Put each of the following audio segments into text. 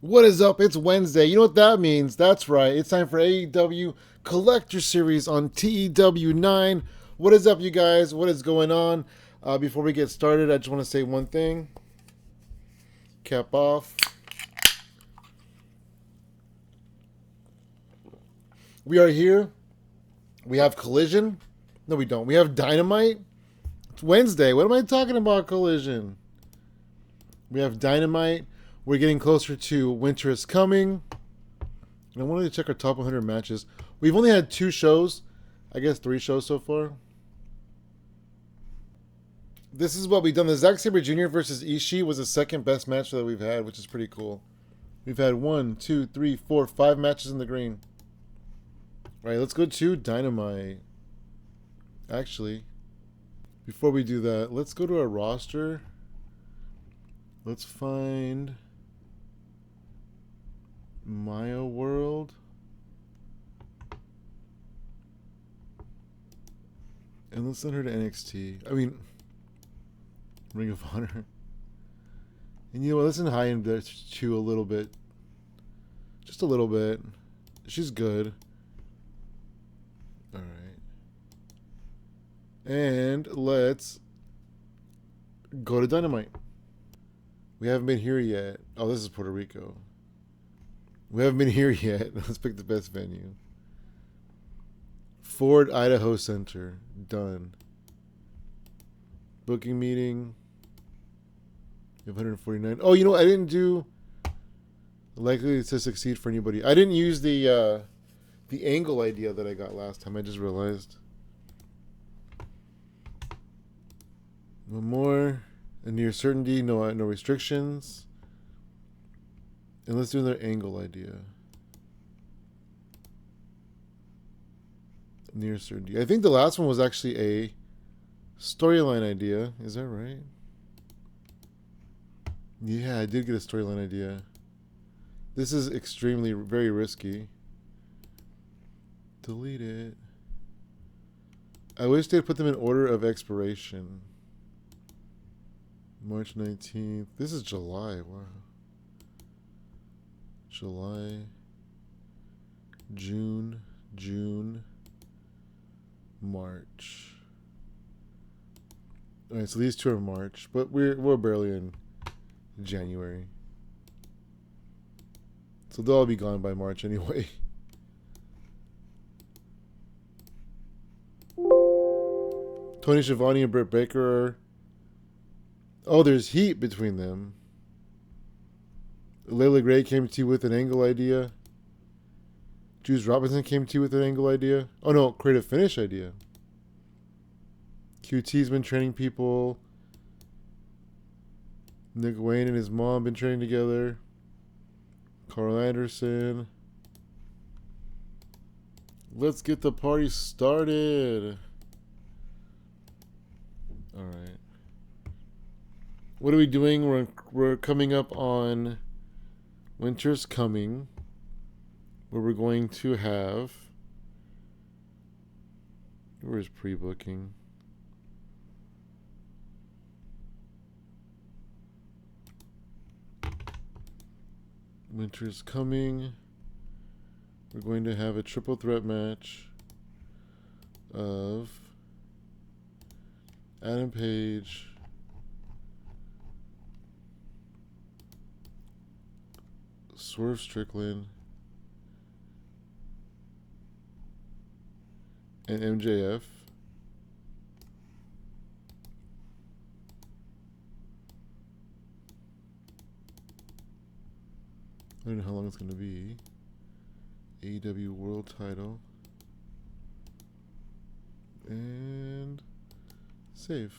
What is up? It's Wednesday. You know what that means? That's right. It's time for AEW Collector Series on TEW 9. What is up, you guys? What is going on? Before we get started, I just want to say one thing. Cap off. We are here. We have Collision. No, we don't. We have Dynamite. It's Wednesday. What am I talking about, Collision? We have Dynamite. We're getting closer to Winter is Coming. And I wanted to check our top 100 matches. We've only had 2 shows. I guess 3 shows so far. This is what we've done. The Zack Sabre Jr. versus Ishii was the second best match that we've had, which is pretty cool. We've had 1, 2, 3, 4, 5 matches in the green. All right, let's go to Dynamite. Actually, before we do that, let's go to our roster. Let's find Maya World. And let's send her to NXT. I mean, Ring of Honor. And you know what? Let's send High in there too a little bit. Just a little bit. She's good. Alright. And let's go to Dynamite. We haven't been here yet. Oh, this is Puerto Rico. We haven't been here yet. Let's pick the best venue. Ford, Idaho Center. Done. Booking meeting. We have 149. Oh, you know what? I didn't do likely to succeed for anybody. I didn't use the angle idea that I got last time. I just realized. One more. A near certainty. No restrictions. And let's do another angle idea. Near certainty. I think the last one was actually a storyline idea. Is that right? Yeah, I did get a storyline idea. This is extremely, very risky. Delete it. I wish they'd put them in order of expiration. March 19th. This is July. Wow. July. June. March. Alright, so these 2 are March, but we're barely in January. So they'll all be gone by March anyway. Tony Schiavone and Britt Baker are... Oh, there's heat between them. Layla Gray came to you with an angle idea. Juice Robinson came to you with an angle idea. Oh no, creative finish idea. QT's been training people. Nick Wayne and his mom been training together. Carl Anderson. Let's get the party started. Alright. What are we doing? We're coming up on Winter's Coming, where we're going to have... Where's pre-booking? Winter's Coming. We're going to have a triple threat match of Adam Page, Swerve Strickland, and MJF. I don't know how long it's going to be. AEW World Title. And save.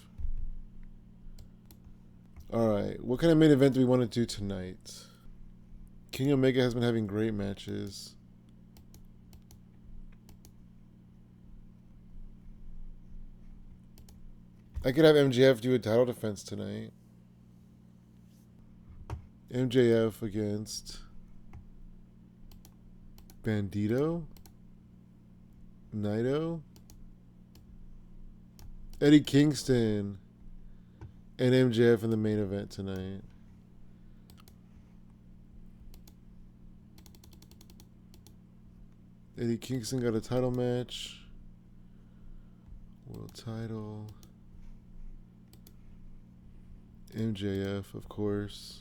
Alright, what kind of main event do we want to do tonight? King Omega has been having great matches. I could have MJF do a title defense tonight. MJF against Bandito, Naito, Eddie Kingston, and MJF in the main event tonight. Eddie Kingston got a title match. World title. MJF, of course.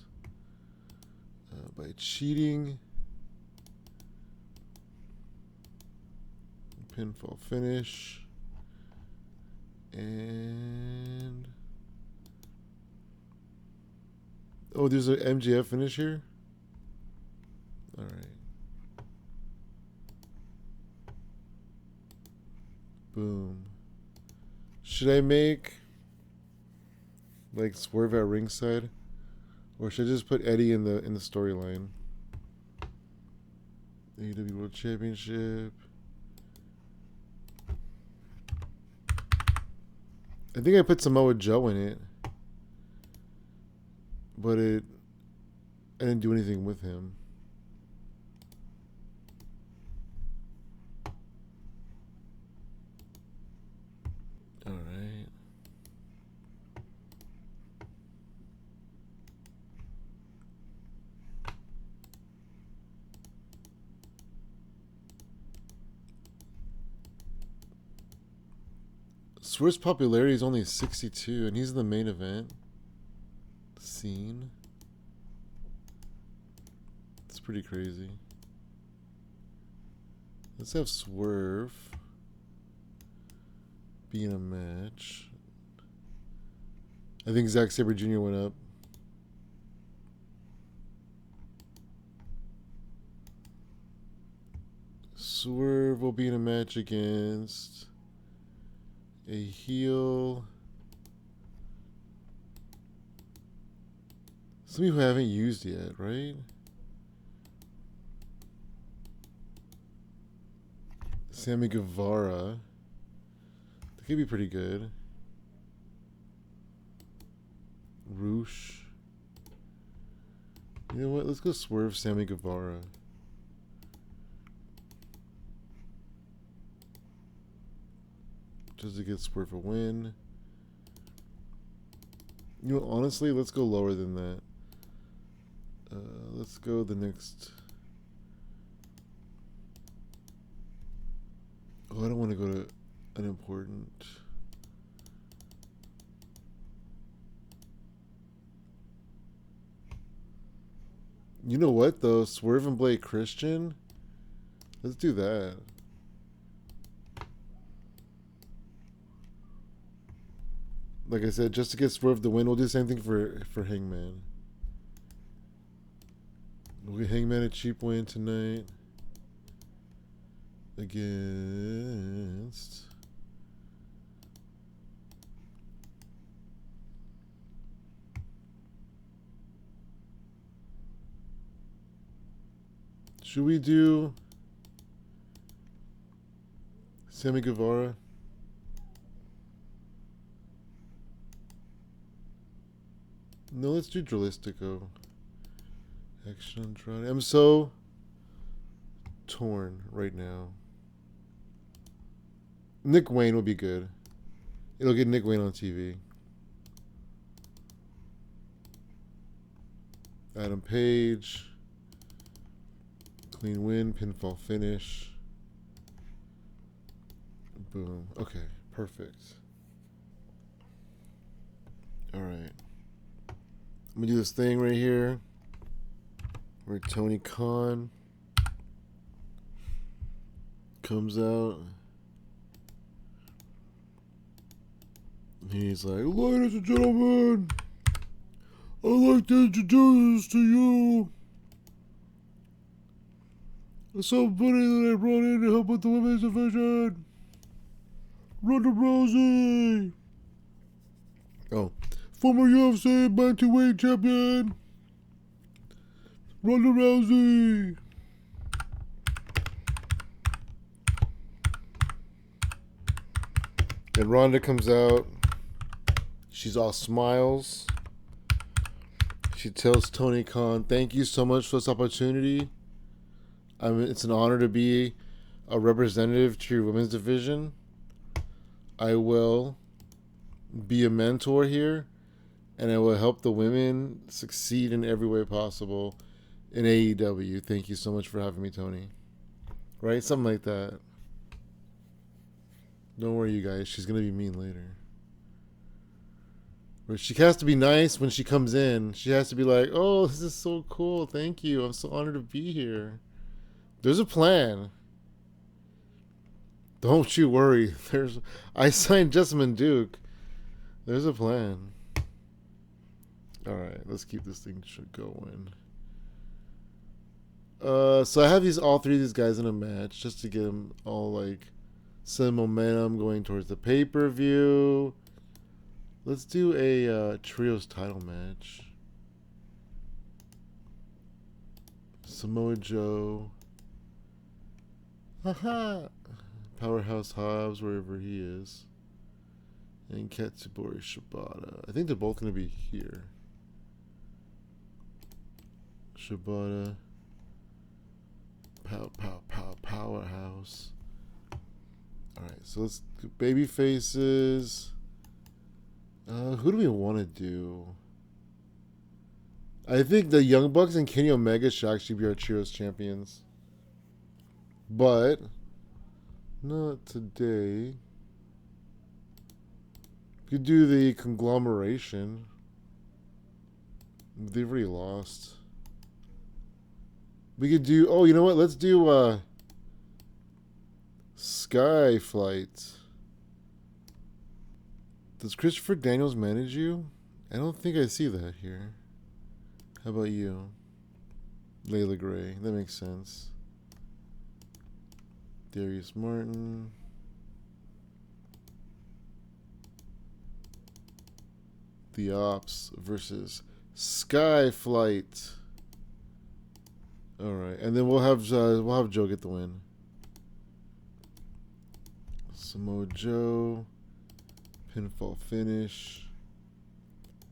By cheating. Pinfall finish. And... oh, there's an MJF finish here? Alright. Boom. Should I make like Swerve at ringside, or should I just put Eddie in the storyline? AEW World Championship. I think I put Samoa Joe in it, but I didn't do anything with him. All right. Swerve's popularity is only 62, and he's in the main event scene. It's pretty crazy. Let's have Swerve be in a match. I think Zack Sabre Jr. went up. Swerve will be in a match against a heel. Somebody who I haven't used yet, right? Sammy Guevara. That could be pretty good. Roosh. You know what? Let's go Swerve Sammy Guevara. Just to get Swerve a win. You know, honestly, let's go lower than that. Let's go the next. Oh, I don't want to go to unimportant. You know what, though? Swerve and Blake Christian? Let's do that. Like I said, just to get Swerve the win, we'll do the same thing for Hangman. We'll get Hangman a cheap win tonight. Against... should we do Sammy Guevara? No, let's do Dralistico. Action Andrade. I'm so torn right now. Nick Wayne will be good. It'll get Nick Wayne on TV. Adam Page. Clean win, pinfall finish. Boom. Okay, perfect. All right. I'm gonna do this thing right here where Tony Khan comes out. He's like, ladies and gentlemen, I'd like to introduce to you somebody that I brought in to help with the women's division. Ronda Rousey. Oh, former UFC bantamweight champion, Ronda Rousey. And Ronda comes out. She's all smiles. She tells Tony Khan, thank you so much for this opportunity. It's an honor to be a representative to your women's division. I will be a mentor here, and I will help the women succeed in every way possible in AEW. Thank you so much for having me, Tony. Right? Something like that. Don't worry, you guys. She's going to be mean later. But she has to be nice when she comes in. She has to be like, oh, this is so cool. Thank you. I'm so honored to be here. There's a plan. Don't you worry. I signed Jessamine Duke. There's a plan. Alright, let's keep this thing going. So I have all three of these guys in a match just to get them all like some momentum going towards the pay-per-view. Let's do a trios title match. Samoa Joe. Haha. Powerhouse Hobbs, wherever he is. And Katsubori Shibata. I think they're both going to be here. Shibata. Powerhouse. Alright, so let's do baby faces. Who do we want to do? I think the Young Bucks and Kenny Omega should actually be our trios champions. But not today. You could do the conglomeration. They've already lost. We could do... Oh, you know what? Let's do Sky Flight. Does Christopher Daniels manage you? I don't think I see that here. How about you? Layla Gray. That makes sense. Darius Martin. The Ops versus Sky Flight. All right, and then we'll have Joe get the win. Samoa Joe, pinfall finish.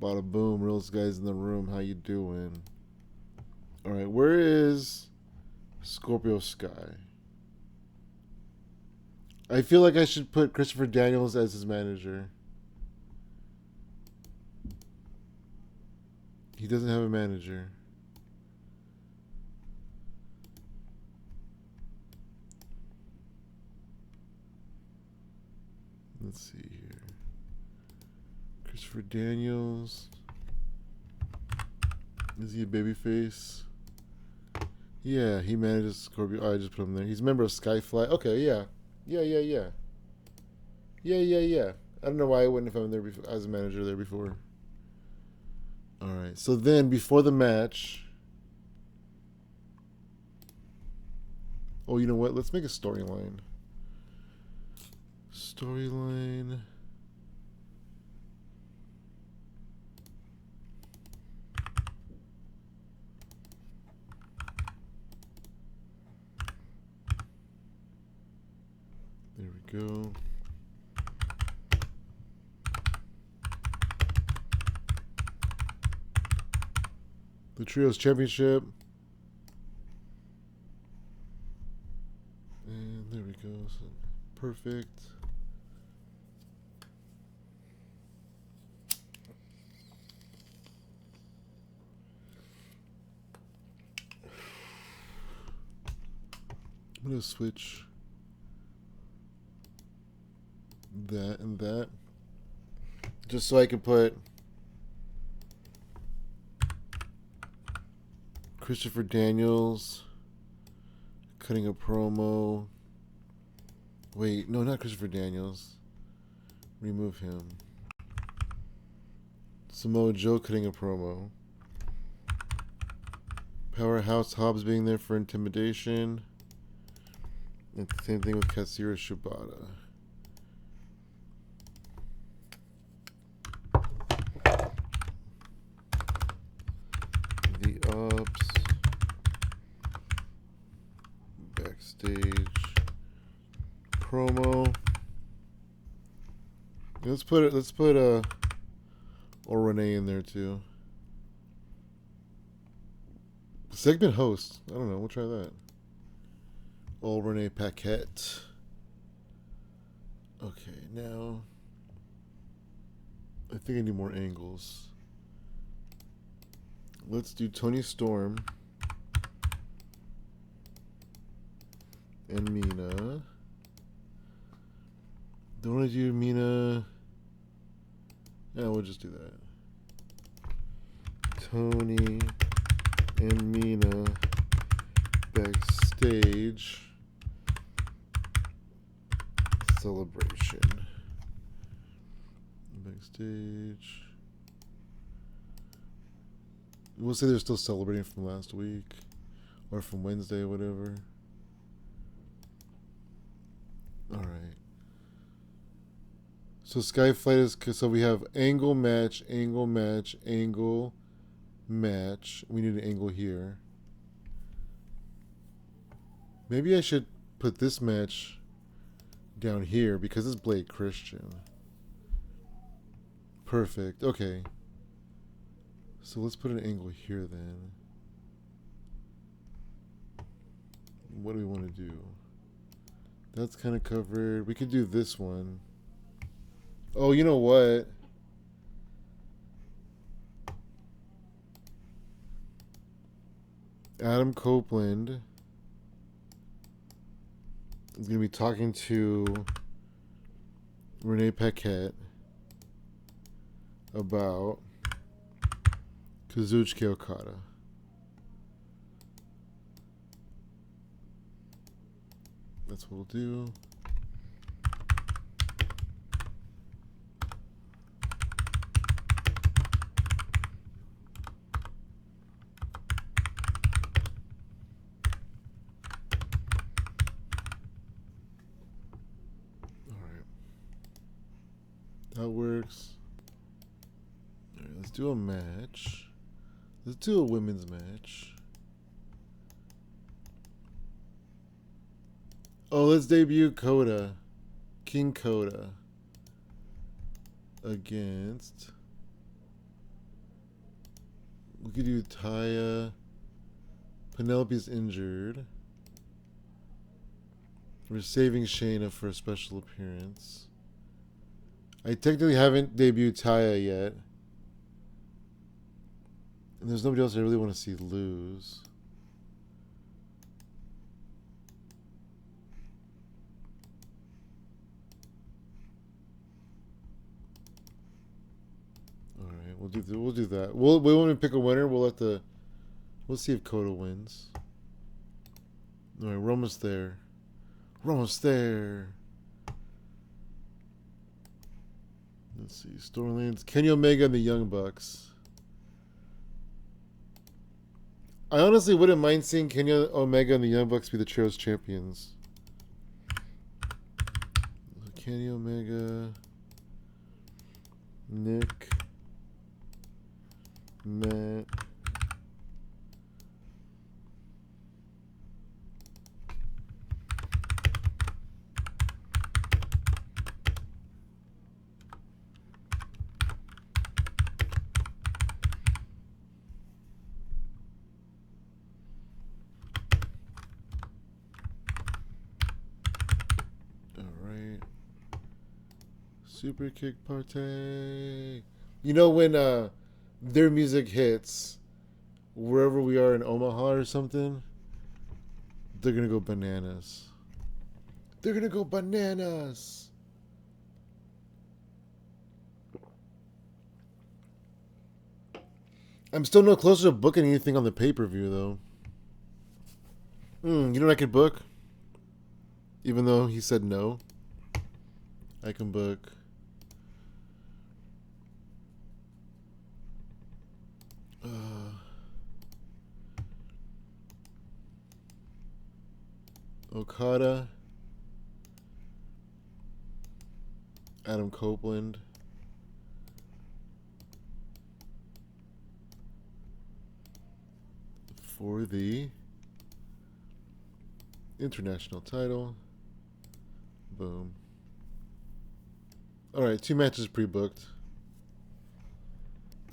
Bada boom, realest guys in the room. How you doing? All right, where is Scorpio Sky? I feel like I should put Christopher Daniels as his manager. He doesn't have a manager. Let's see here. Christopher Daniels. Is he a babyface? Yeah, he manages Scorpio. Oh, I just put him there. He's a member of Skyfly. Okay, yeah. Yeah. I don't know why I wouldn't have him there before, as a manager there before. Alright, so then before the match... Oh, you know what? Let's make a storyline. Storyline... There we go. The Trios Championship. And there we go. So perfect. I'm going to switch that and that. Just so I can put Christopher Daniels cutting a promo. Wait, no, not Christopher Daniels. Remove him. Samoa Joe cutting a promo. Powerhouse Hobbs being there for intimidation. And same thing with Katsura Shibata. The Ops. Backstage. Promo. Let's put or Renee in there too. Segment host. I don't know. We'll try that. Old Renee Paquette. Okay, now I think I need more angles. Let's do Tony Storm and Mina. Don't want to do Mina. Yeah, we'll just do that. Tony and Mina backstage celebration. Backstage. We'll say they're still celebrating from last week or from Wednesday or whatever. All right. So Skyflight is, so we have angle match, angle match, angle match. We need an angle here. Maybe I should put this match down here because it's Blake Christian. Perfect. Okay. So let's put an angle here then. What do we want to do? That's kind of covered. We could do this one. Oh, you know what? Adam Copeland is going to be talking to Renee Paquette about Kazuchika Okada. That's what we'll do. That works. All right, let's do a match. Let's do a women's match. Oh, let's debut Coda. King Coda. Against. We could do Taya. Penelope's injured. We're saving Shayna for a special appearance. I technically haven't debuted Taya yet. And there's nobody else I really want to see lose. All right, we'll do that. We want to pick a winner. We'll see if Coda wins. All right, we're almost there. We're almost there. Let's see. Storylines. Kenny Omega and the Young Bucks. I honestly wouldn't mind seeing Kenny Omega and the Young Bucks be the Trios champions. Kenny Omega. Nick. Matt. Super Kick Party. You know when their music hits wherever we are in Omaha or something, they're gonna go bananas. They're gonna go bananas. I'm still no closer to booking anything on the pay-per-view though. You know what I could book? Even though he said no, I can book Okada, Adam Copeland, for the international title. Boom. Alright, 2 matches pre-booked.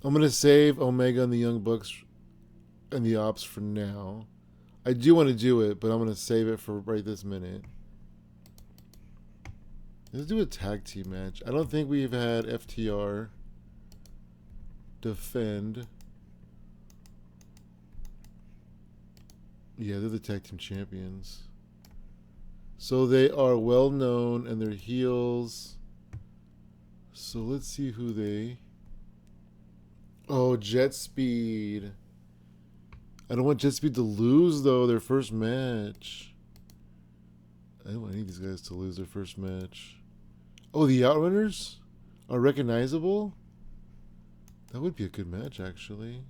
I'm going to save Omega and the Young Bucks and the Ops for now. I do want to do it, but I'm going to save it for right this minute. Let's do a tag team match. I don't think we've had FTR defend. Yeah, they're the tag team champions. So they are well known and they're heels. So let's see who they. Oh, Jet Speed. I don't want Jet Speed to lose though their first match. I don't want any of these guys to lose their first match. Oh, the Outrunners are recognizable? That would be a good match, actually.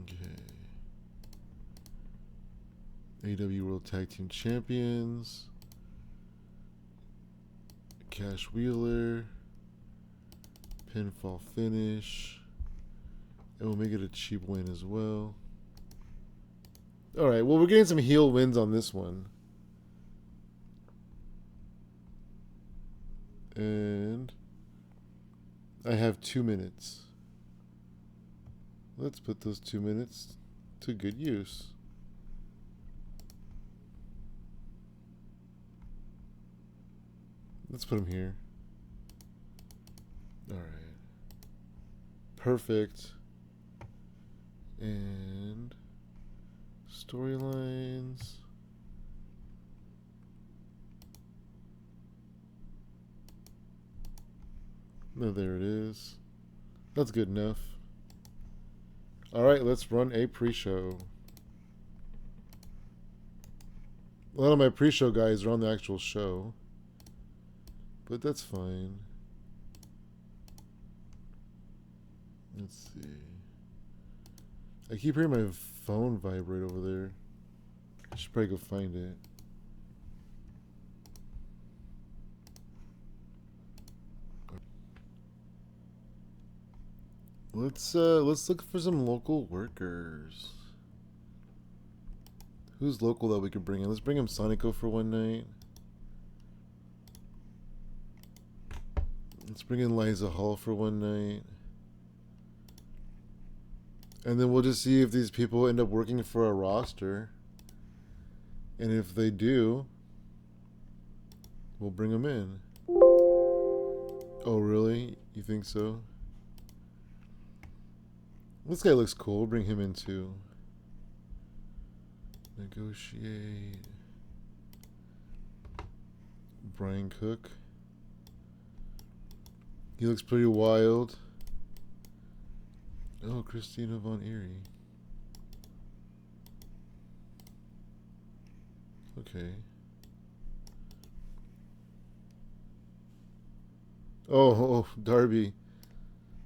Okay. AEW World Tag Team Champions. Cash Wheeler. Pinfall finish. And we'll make it a cheap win as well. Alright, well, we're getting some heel wins on this one. And I have 2 minutes. Let's put those 2 minutes to good use. Let's put them here. Alright. Perfect. And storylines. No, there it is. That's good enough. Alright, let's run a pre-show. A lot of my pre-show guys are on the actual show. But that's fine. Let's see. I keep hearing my phone vibrate over there. I should probably go find it. Let's look for some local workers. Who's local that we could bring in? Let's bring him Sonico for one night. Let's bring in Liza Hall for one night. And then we'll just see if these people end up working for a roster. And if they do, we'll bring them in. Oh, really? You think so? This guy looks cool. We'll bring him in too. Negotiate. Brian Cook. He looks pretty wild. Oh, Christina Von Eerie. Okay. Oh, Darby.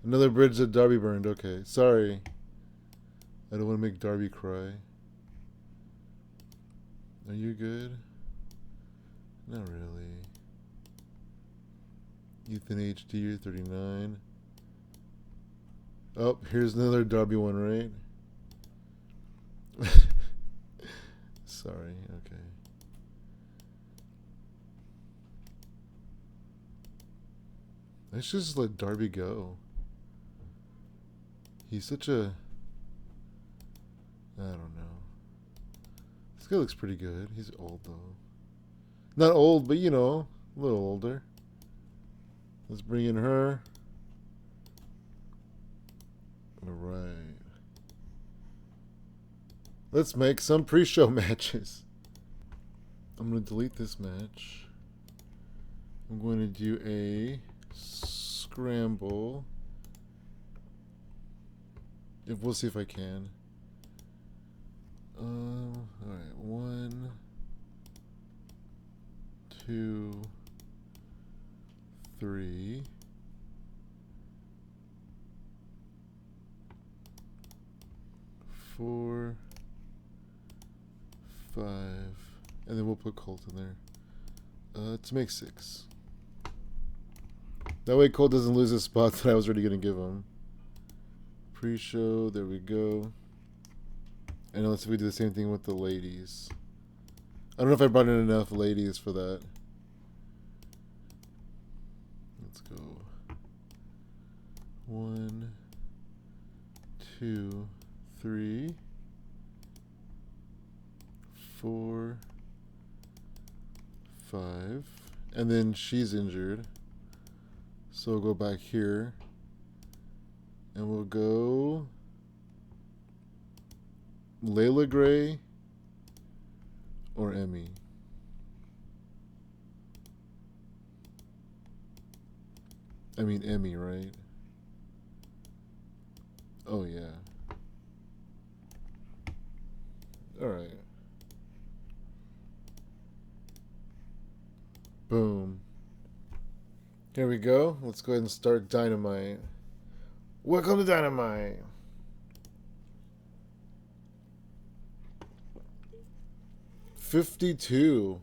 Another bridge that Darby burned. Okay, sorry. I don't want to make Darby cry. Are you good? Not really. Ethan HD, you're 39. Oh, here's another Darby one, right? Sorry, okay. Let's just let Darby go. He's such a... I don't know. This guy looks pretty good. He's old, though. Not old, but, you know, a little older. Let's bring in her. Alright. Let's make some pre-show matches. I'm going to delete this match. I'm going to do a scramble. We'll see if I can. Alright. 1, 2, 3. 4, 5, and then we'll put Colt in there to make 6. That way Colt doesn't lose his spot that I was already going to give him. Pre-show, there we go. And let's see if we do the same thing with the ladies. I don't know if I brought in enough ladies for that. Let's go. 1, 2, 3, 4, 5, and then she's injured, so we'll go back here and we'll go Layla Gray or Emmy? I mean Emmy, right? Oh yeah. All right. Boom. Here we go. Let's go ahead and start Dynamite. Welcome to Dynamite. $52.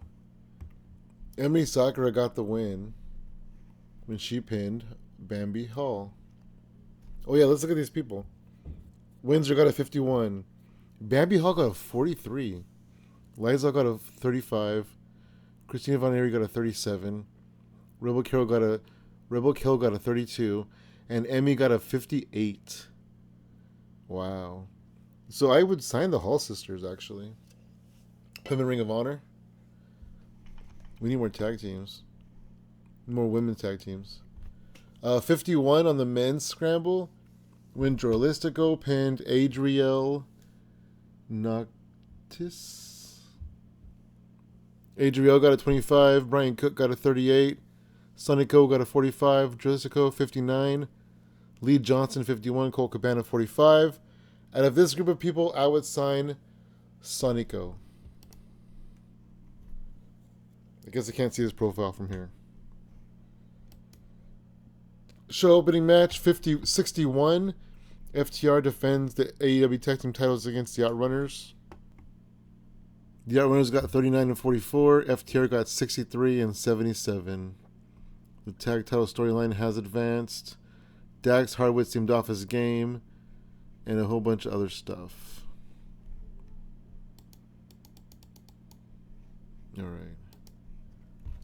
Emily Sakura got the win when she pinned Bambi Hall. Oh yeah, let's look at these people. Windsor got a 51. Bambi Hall got a 43. Liza got a 35. Christina Von Eerie got a 37. Rebel Kill got a 32. And Emmy got a 58. Wow. So I would sign the Hall sisters, actually. Put them in Ring of Honor. We need more tag teams. More women's tag teams. 51 on the men's scramble. When Jorlistico pinned Adriel Noctis. Adriel got a 25. Brian Cook got a 38. Sonico got a 45. Jorlistico 59. Lee Johnson 51. Cole Cabana 45. Out of this group of people, I would sign Sonico. I guess I can't see his profile from here. Show opening match 61. FTR defends the AEW Tag Team titles against the Outrunners. The Outrunners got 39 and 44. FTR got 63 and 77. The tag title storyline has advanced. Dax Harwood seemed off his game. And a whole bunch of other stuff. Alright.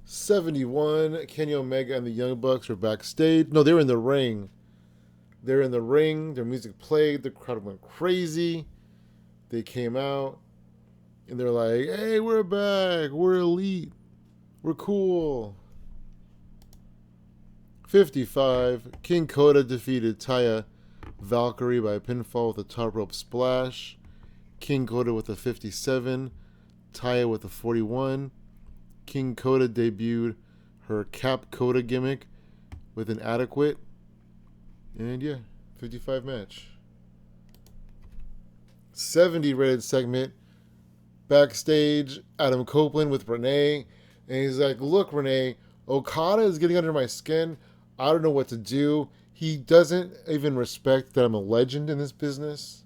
71. Kenny Omega and the Young Bucks were backstage. No, they were in the ring. They're in the ring. Their music played. The crowd went crazy. They came out. And they're like, hey, we're back. We're elite. We're cool. 55. King Coda defeated Taya Valkyrie by pinfall with a top rope splash. King Coda with a 57. Taya with a 41. King Coda debuted her Cap Coda gimmick with an adequate. And yeah, 55 match. 70 rated segment. Backstage, Adam Copeland with Renee. And he's like, look, Renee, Okada is getting under my skin. I don't know what to do. He doesn't even respect that I'm a legend in this business.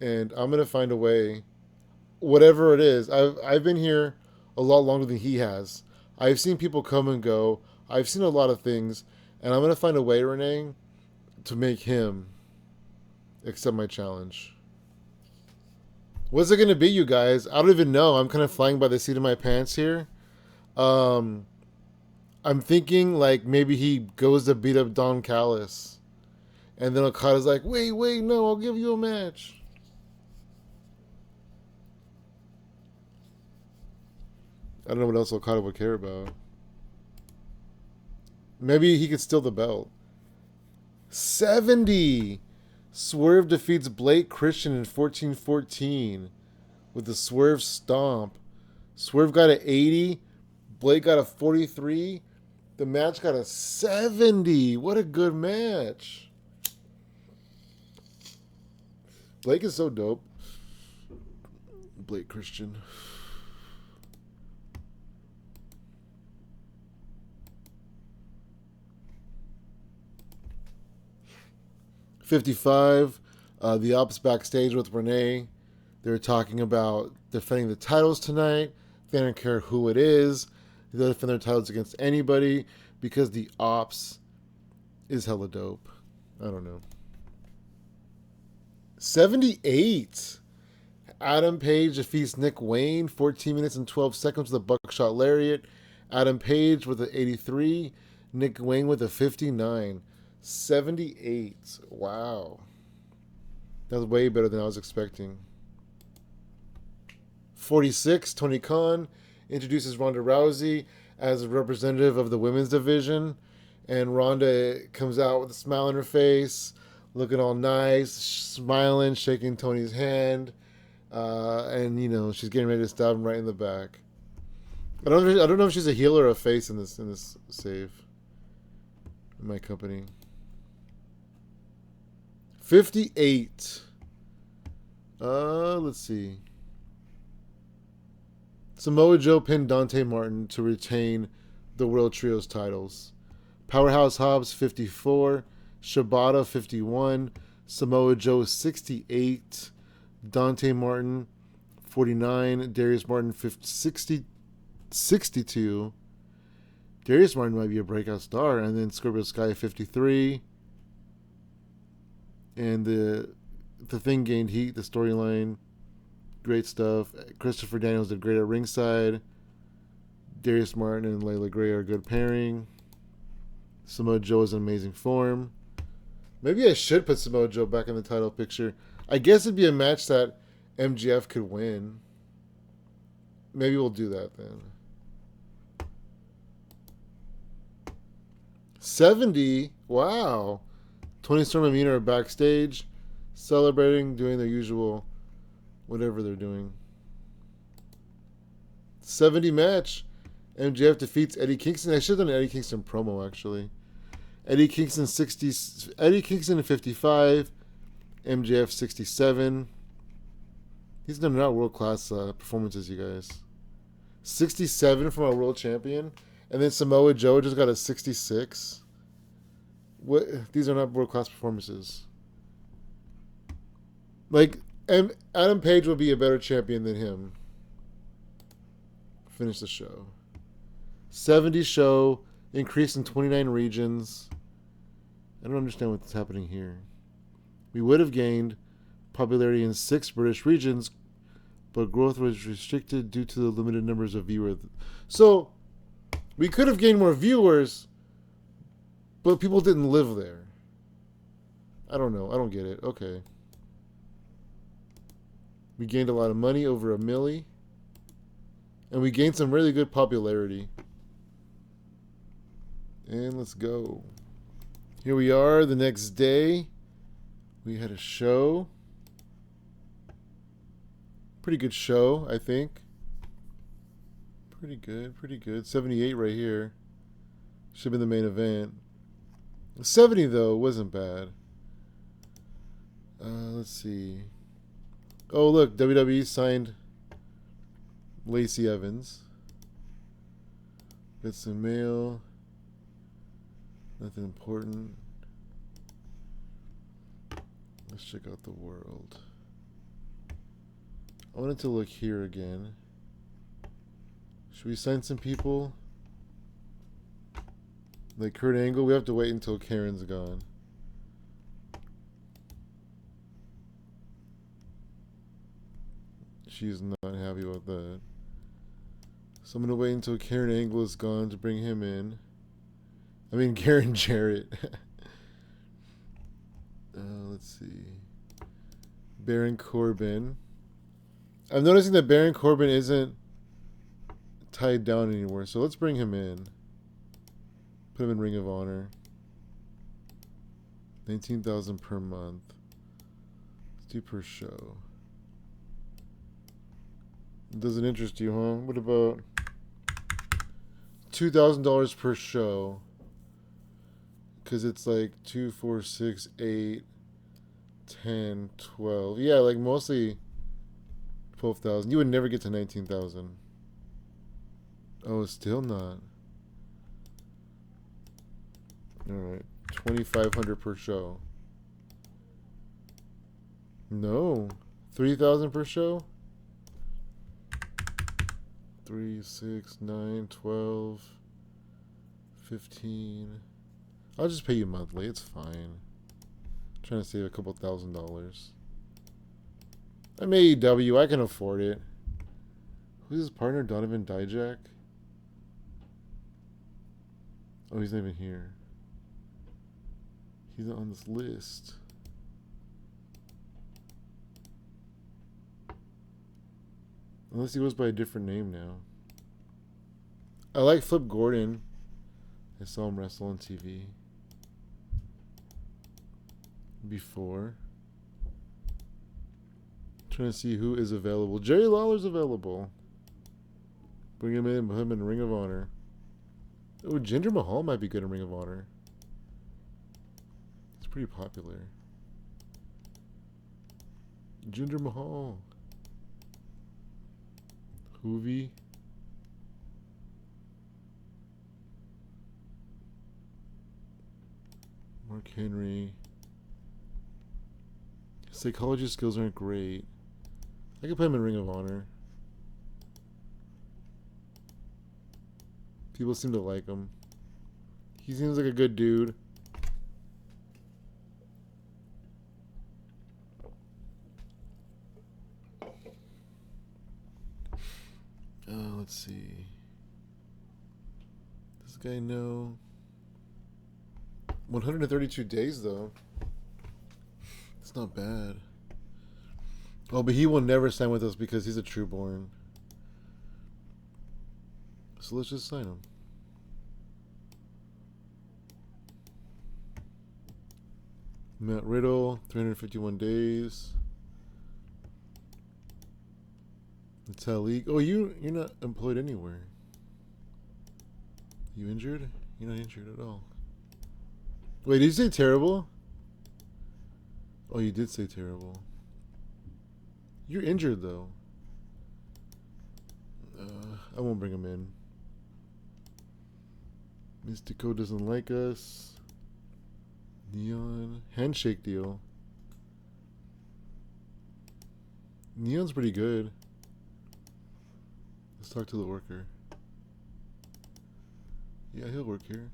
And I'm going to find a way. Whatever it is. I've been here a lot longer than he has. I've seen people come and go. I've seen a lot of things. And I'm going to find a way, Renee, to make him accept my challenge. What's it going to be, you guys? I don't even know. I'm kind of flying by the seat of my pants here. I'm thinking like maybe he goes to beat up Don Callis. And then Okada's like, wait, no, I'll give you a match. I don't know what else Okada would care about. Maybe he could steal the belt. 70. Swerve defeats Blake Christian in 14-14 with the Swerve Stomp. Swerve got an 80. Blake got a 43. The match got a 70. What a good match. Blake is so dope. Blake Christian. $55. The Ops backstage with Renee. They're talking about defending the titles tonight. They don't care who it is. They'll defend their titles against anybody because the Ops is hella dope. I don't know. 78. Adam Page defeats Nick Wayne. 14 minutes and 12 seconds with a buckshot lariat. Adam Page with an 83. Nick Wayne with a 59. 78. Wow. That was way better than I was expecting. 46. Tony Khan introduces Ronda Rousey as a representative of the women's division. And Ronda comes out with a smile on her face, looking all nice, smiling, shaking Tony's hand. And you know she's getting ready to stab him right in the back. I don't know if she's a heel or a face in this save. In my company. 58. Let's see. Samoa Joe pinned Dante Martin to retain the World Trios titles. Powerhouse Hobbs 54, Shibata 51, Samoa Joe 68, Dante Martin 49, Darius Martin 62. Darius Martin might be a breakout star, and then Scorpio Sky 53. And the thing gained heat, the storyline, great stuff. Christopher Daniels did great at ringside. Darius Martin and Layla Gray are a good pairing. Samoa Joe is in amazing form. Maybe I should put Samoa Joe back in the title picture. I guess it'd be a match that MJF could win. Maybe we'll do that then. 70? Wow. Tony Storm and Mina are backstage, celebrating, doing their usual whatever they're doing. 70 match. MJF defeats Eddie Kingston. I should have done an Eddie Kingston promo, actually. Eddie Kingston 55, MJF 67. These are not world-class performances, you guys. 67 from our world champion. And then Samoa Joe just got a 66. What? These are not world-class performances. Like, Adam Page will be a better champion than him. Finish the show. 70 show, increase in 29 regions. I don't understand what's happening here. We would have gained popularity in 6 British regions, but growth was restricted due to the limited numbers of viewers. So, we could have gained more viewers, but people didn't live there. I don't know. I don't get it. Okay. We gained a lot of money, over $1 million. And we gained some really good popularity. And let's go. Here we are the next day. We had a show. Pretty good show, I think. Pretty good, pretty good. 78 right here. Should have been the main event. 70, though, wasn't bad. Let's see. Oh, look. WWE signed Lacey Evans. Got some mail. Nothing important. Let's check out the world. I wanted to look here again. Should we sign some people? Like Kurt Angle? We have to wait until Karen's gone. She's not happy with that. So I'm going to wait until Karen Angle is gone to bring him in. I mean, Karen Jarrett. Let's see. Baron Corbin. I'm noticing that Baron Corbin isn't tied down anymore, so let's bring him in. Put him in Ring of Honor. 19,000 per month. Let's do per show. Doesn't interest you, huh? What about $2,000 per show? Because it's like 2, 4, 6, 8, 10, 12. Yeah, like mostly 12,000. You would never get to 19,000. Oh, still not. Alright. 2,500 per show. No. 3,000 per show? 3, 6, 9, 12, 15. I'll just pay you monthly. It's fine. I'm trying to save a couple $1,000. I'm AEW. I can afford it. Who's his partner? Donovan Dijak? Oh, he's not even here. He's not on this list. Unless he goes by a different name now. I like Flip Gordon. I saw him wrestle on TV before. Trying to see who is available. Jerry Lawler's available. Bring him in, put him in Ring of Honor. Oh, Jinder Mahal might be good in Ring of Honor. He's pretty popular. Jinder Mahal. Hoovy. Mark Henry. Psychology skills aren't great. I could put him in Ring of Honor. People seem to like him. He seems like a good dude. Let's see. This guy no. 132 days though. It's not bad. Oh, but he will never sign with us because he's a trueborn. So let's just sign him. Matt Riddle, 351 days. Vitalik. Oh, you're not employed anywhere. You injured? You're not injured at all. Wait, did you say terrible? Oh, you did say terrible. You're injured though. I won't bring him in. Mystico doesn't like us. Neon. Handshake deal. Neon's pretty good. Let's talk to the worker. Yeah, he'll work here.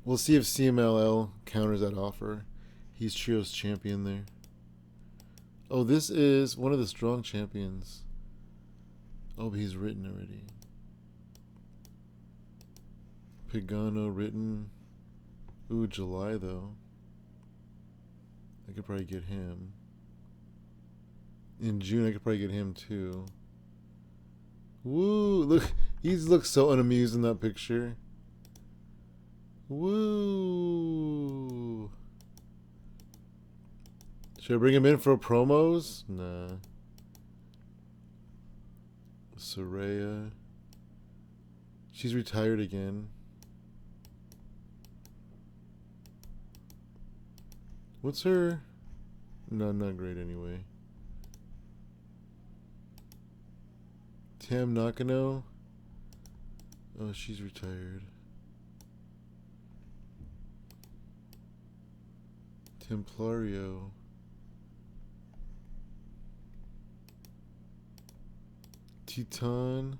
We'll see if CMLL counters that offer. He's Trios champion there. Oh, this is one of the strong champions. Oh, but he's written already. Pagano written. Ooh, July though. I could probably get him. In June, I could probably get him too. Woo! Look, he looks so unamused in that picture. Woo! Should I bring him in for promos? Nah. Soraya. She's retired again. What's her? No, not great anyway. Tam Nakano. Oh, she's retired. Templario. Titan.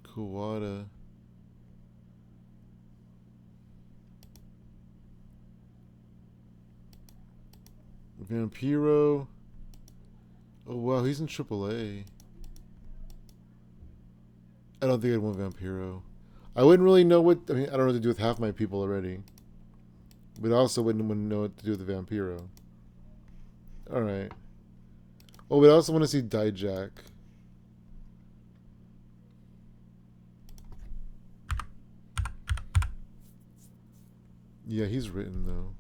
Kawada. Vampiro. Oh wow, he's in AAA. I don't think I'd want Vampiro. I wouldn't really know what... I mean, I don't know what to do with half my people already. But I also wouldn't know what to do with the Vampiro. Alright. Oh, but I also want to see Dijak. Yeah, he's written, though.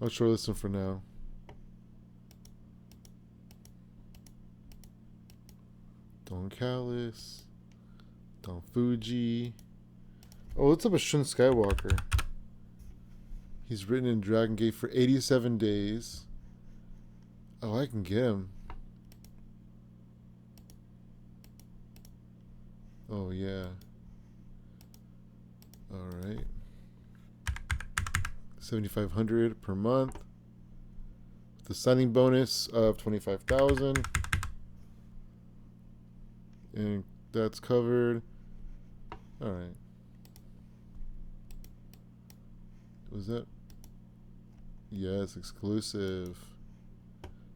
I'll shortlist him for now. Don Callis. Don Fuji. Oh, what's up with Shun Skywalker? He's written in Dragon Gate for 87 days. Oh, I can get him. Oh, yeah. Alright. 7,500 per month. The signing bonus of 25,000. And that's covered. Alright. Was that? Yes, exclusive.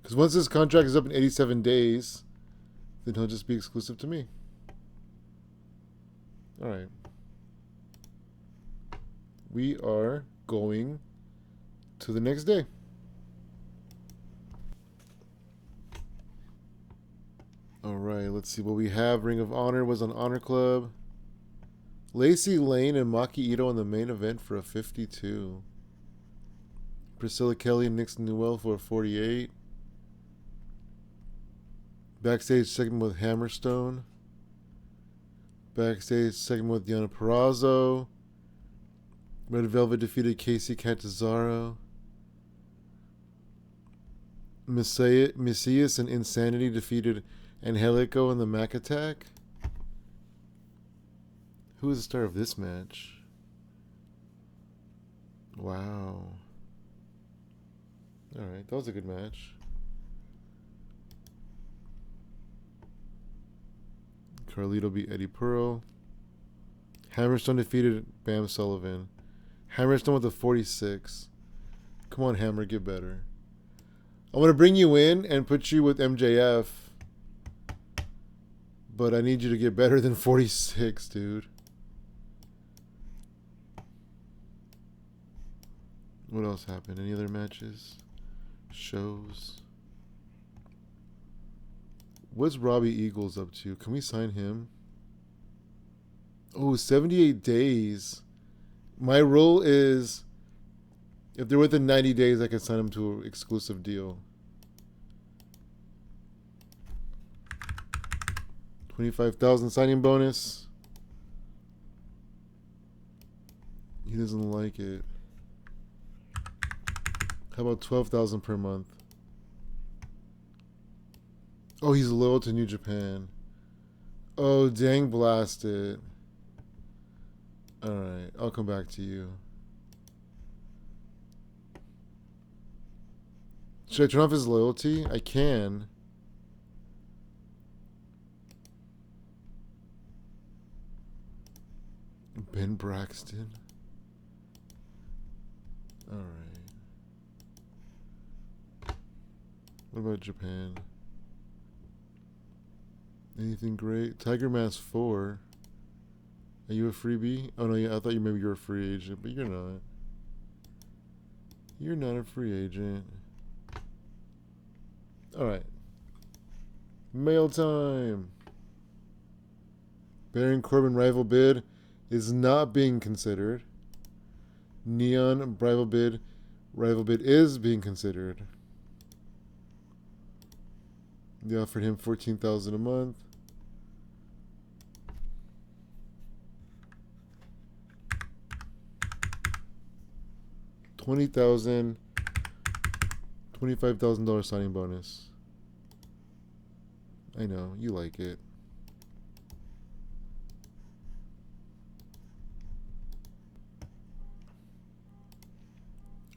Because once this contract is up in 87 days, then he'll just be exclusive to me. Alright. We are going to the next day. All right, let's see what we have. Ring of Honor was on Honor Club. Lacey Lane and Maki Ito in the main event for a 52. Priscilla Kelly and Nixon Newell for a 48. Backstage segment with Hammerstone. Backstage segment with Deonna Purrazzo. Red Velvet defeated Casey Catanzaro. Messias and Insanity defeated Angelico in the Mac Attack. Who was the star of this match? Wow. Alright, that was a good match. Carlito beat Eddie Pearl. Hammerstone defeated Bam Sullivan. Hammerstone with a 46. Come on, Hammer, get better. I want to bring you in and put you with MJF. But I need you to get better than 46, dude. What else happened? Any other matches? Shows? What's Robbie Eagles up to? Can we sign him? Oh, 78 days. My rule is if they're within 90 days, I can sign them to an exclusive deal. 25,000 signing bonus. He doesn't like it. How about 12,000 per month? Oh, he's loyal to New Japan. Oh, dang blasted. Alright, I'll come back to you. Should I turn off his loyalty? I can. Ben Braxton. Alright. What about Japan? Anything great? Tiger Mask 4. Are you a freebie? Oh no, yeah, I thought maybe you were a free agent, but you're not. You're not a free agent. Alright. Mail time. Baron Corbin rival bid is not being considered. Neon rival bid is being considered. They offered him $14,000 a month. $20,000, $25,000 signing bonus. I know, you like it.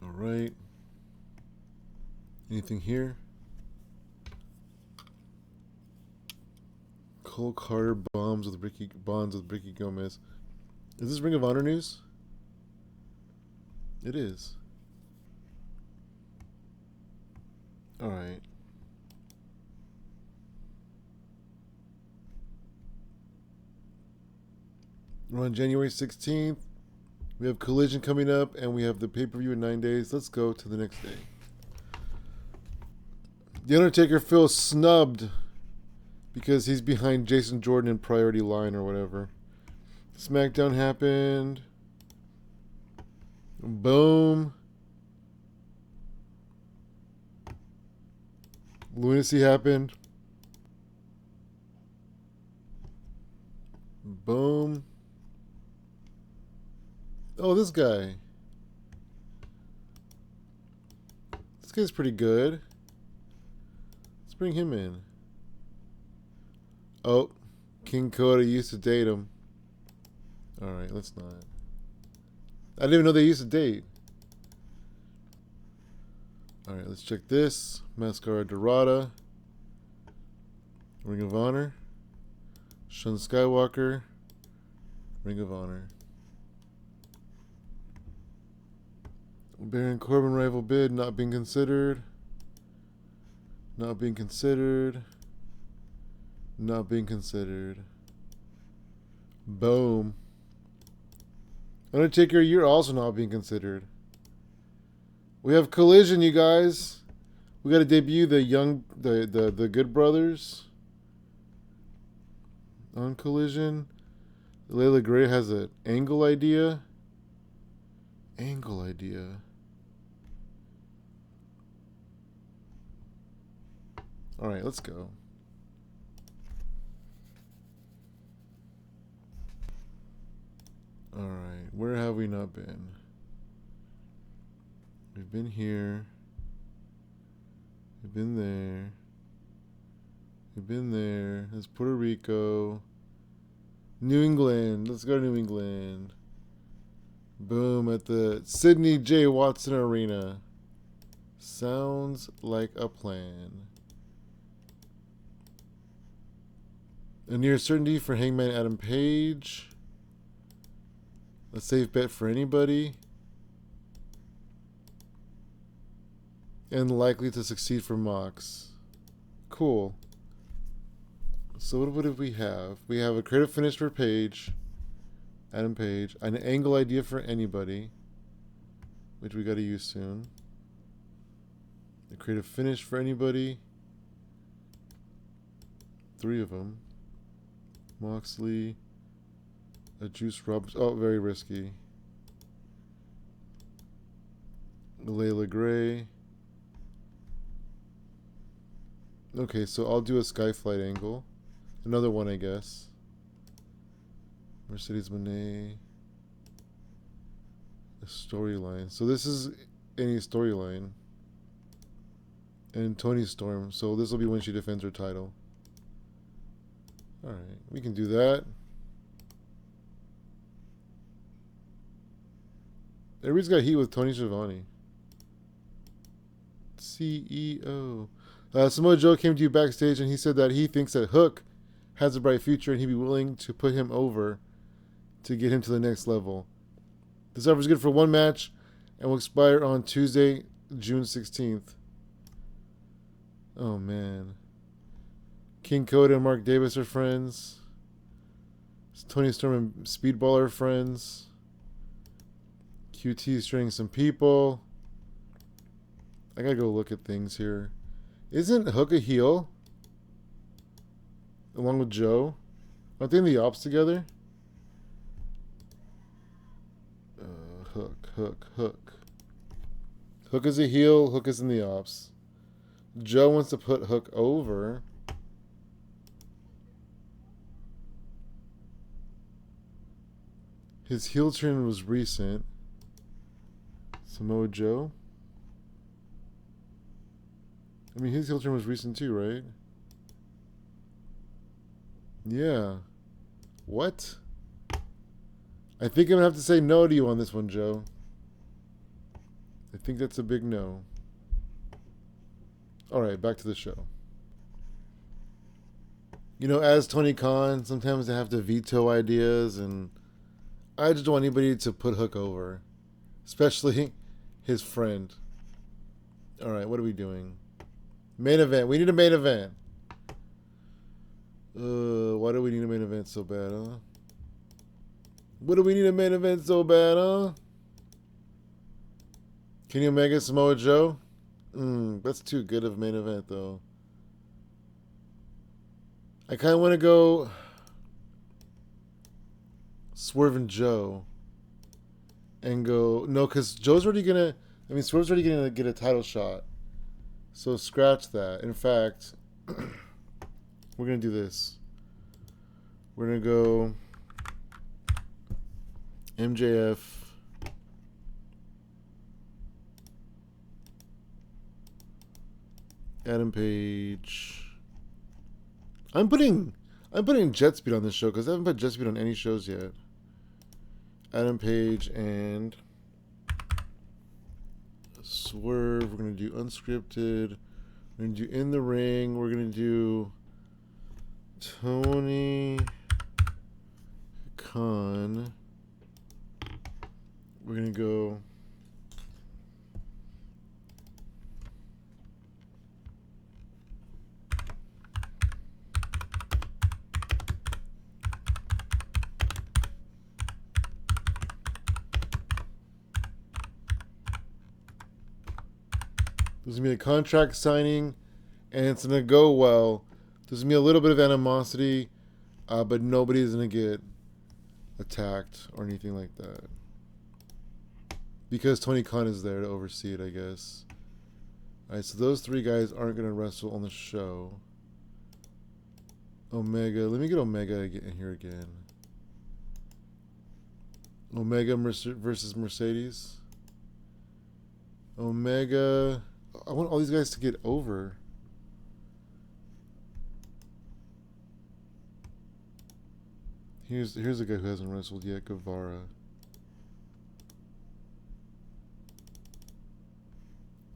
All right. Anything here? Cole Carter bonds with Ricky Gomez. Is this Ring of Honor news? It is. All right. We're on January 16th. We have Collision coming up, and we have the pay-per-view in 9 days. Let's go to the next day. The Undertaker feels snubbed because he's behind Jason Jordan in priority line or whatever. SmackDown happened. Boom. Lunacy happened. Boom. Oh, this guy. This guy's pretty good. Let's bring him in. Oh, King Coda used to date him. Alright, let's not. I didn't even know they used to date. Alright, let's check this. Mascara Dorada. Ring of Honor. Shun Skywalker. Ring of Honor. Baron Corbin rival bid not being considered. Not being considered. Not being considered. Boom. Undertaker, you're also not being considered. We have Collision, you guys. We got to debut the Good Brothers. on Collision. Layla Gray has an angle idea. Angle idea. All right, let's go. All right, where have we not been? We've been here. We've been there. We've been there. That's Puerto Rico. New England. Let's go to New England. Boom, at the Sidney J. Watson Arena. Sounds like a plan. A near certainty for Hangman Adam Page. A safe bet for anybody. And likely to succeed for Mox. Cool. So what do we have? We have a creative finish for Page. Adam Page. An angle idea for anybody. Which we got to use soon. A creative finish for anybody. 3 of them. Moxley. A Juice Roberts. Oh, very risky. Layla Gray. Okay, so I'll do a Skyflight angle. Another one, I guess. Mercedes Monet. A storyline. So this is any storyline. And Toni Storm. So this will be when she defends her title. Alright, we can do that. Everybody's got heat with Tony Schiavone. CEO. Samoa Joe came to you backstage and he said that he thinks that Hook has a bright future and he'd be willing to put him over to get him to the next level. This offer is good for 1 match and will expire on Tuesday, June 16th. Oh, man. King Cody and Mark Davis are friends. Tony Storm and Speedball are friends. QT is training some people. I gotta go look at things here. Isn't Hook a heel? Along with Joe? Aren't they in the ops together? Hook. Hook is a heel. Hook is in the ops. Joe wants to put Hook over. His heel turn was recent. Samoa Joe? I mean, his heel turn was recent too, right? Yeah. What? I think I'm going to have to say no to you on this one, Joe. I think that's a big no. Alright, back to the show. You know, as Tony Khan, sometimes they have to veto ideas, and I just don't want anybody to put Hook over. Especially his friend. Alright, what are we doing? Main event. We need a main event. Why do we need a main event so bad, huh? What do we need a main event so bad, huh? Kenny Omega, Samoa Joe? That's too good of a main event, though. I kind of want to go Swerve and Joe. And go... No, because Joe's already going to... I mean, Swerve's already going to get a title shot. So scratch that. In fact, we're going to do this. We're going to go MJF, Adam Page. I'm putting Jet Speed on this show because I haven't put Jet Speed on any shows yet. Adam Page and Swerve. We're going to do unscripted. We're going to do in the ring. We're going to do Tony Khan. We're going to go there's going to be a contract signing, and it's going to go well. There's going to be a little bit of animosity But nobody's going to get attacked or anything like that. Because Tony Khan is there to oversee it, I guess. Alright, so those 3 guys aren't going to wrestle on the show. Omega. Let me get Omega in here again. Omega versus Mercedes. Omega. I want all these guys to get over. Here's a guy who hasn't wrestled yet, Guevara.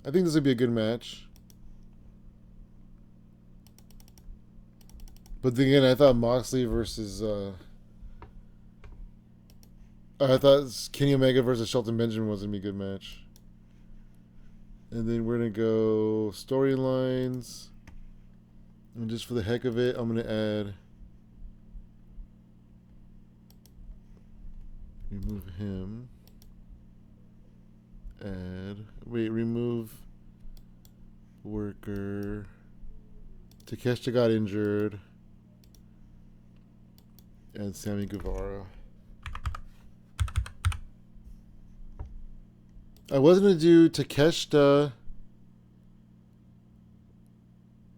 I think this would be a good match. But then again, I thought Moxley versus I thought Kenny Omega versus Shelton Benjamin was gonna be a good match. And then we're gonna go storylines. And just for the heck of it, I'm gonna add. Remove him. Add. Wait, remove worker. Takeshita got injured. And Sammy Guevara. I was going to do Takeshita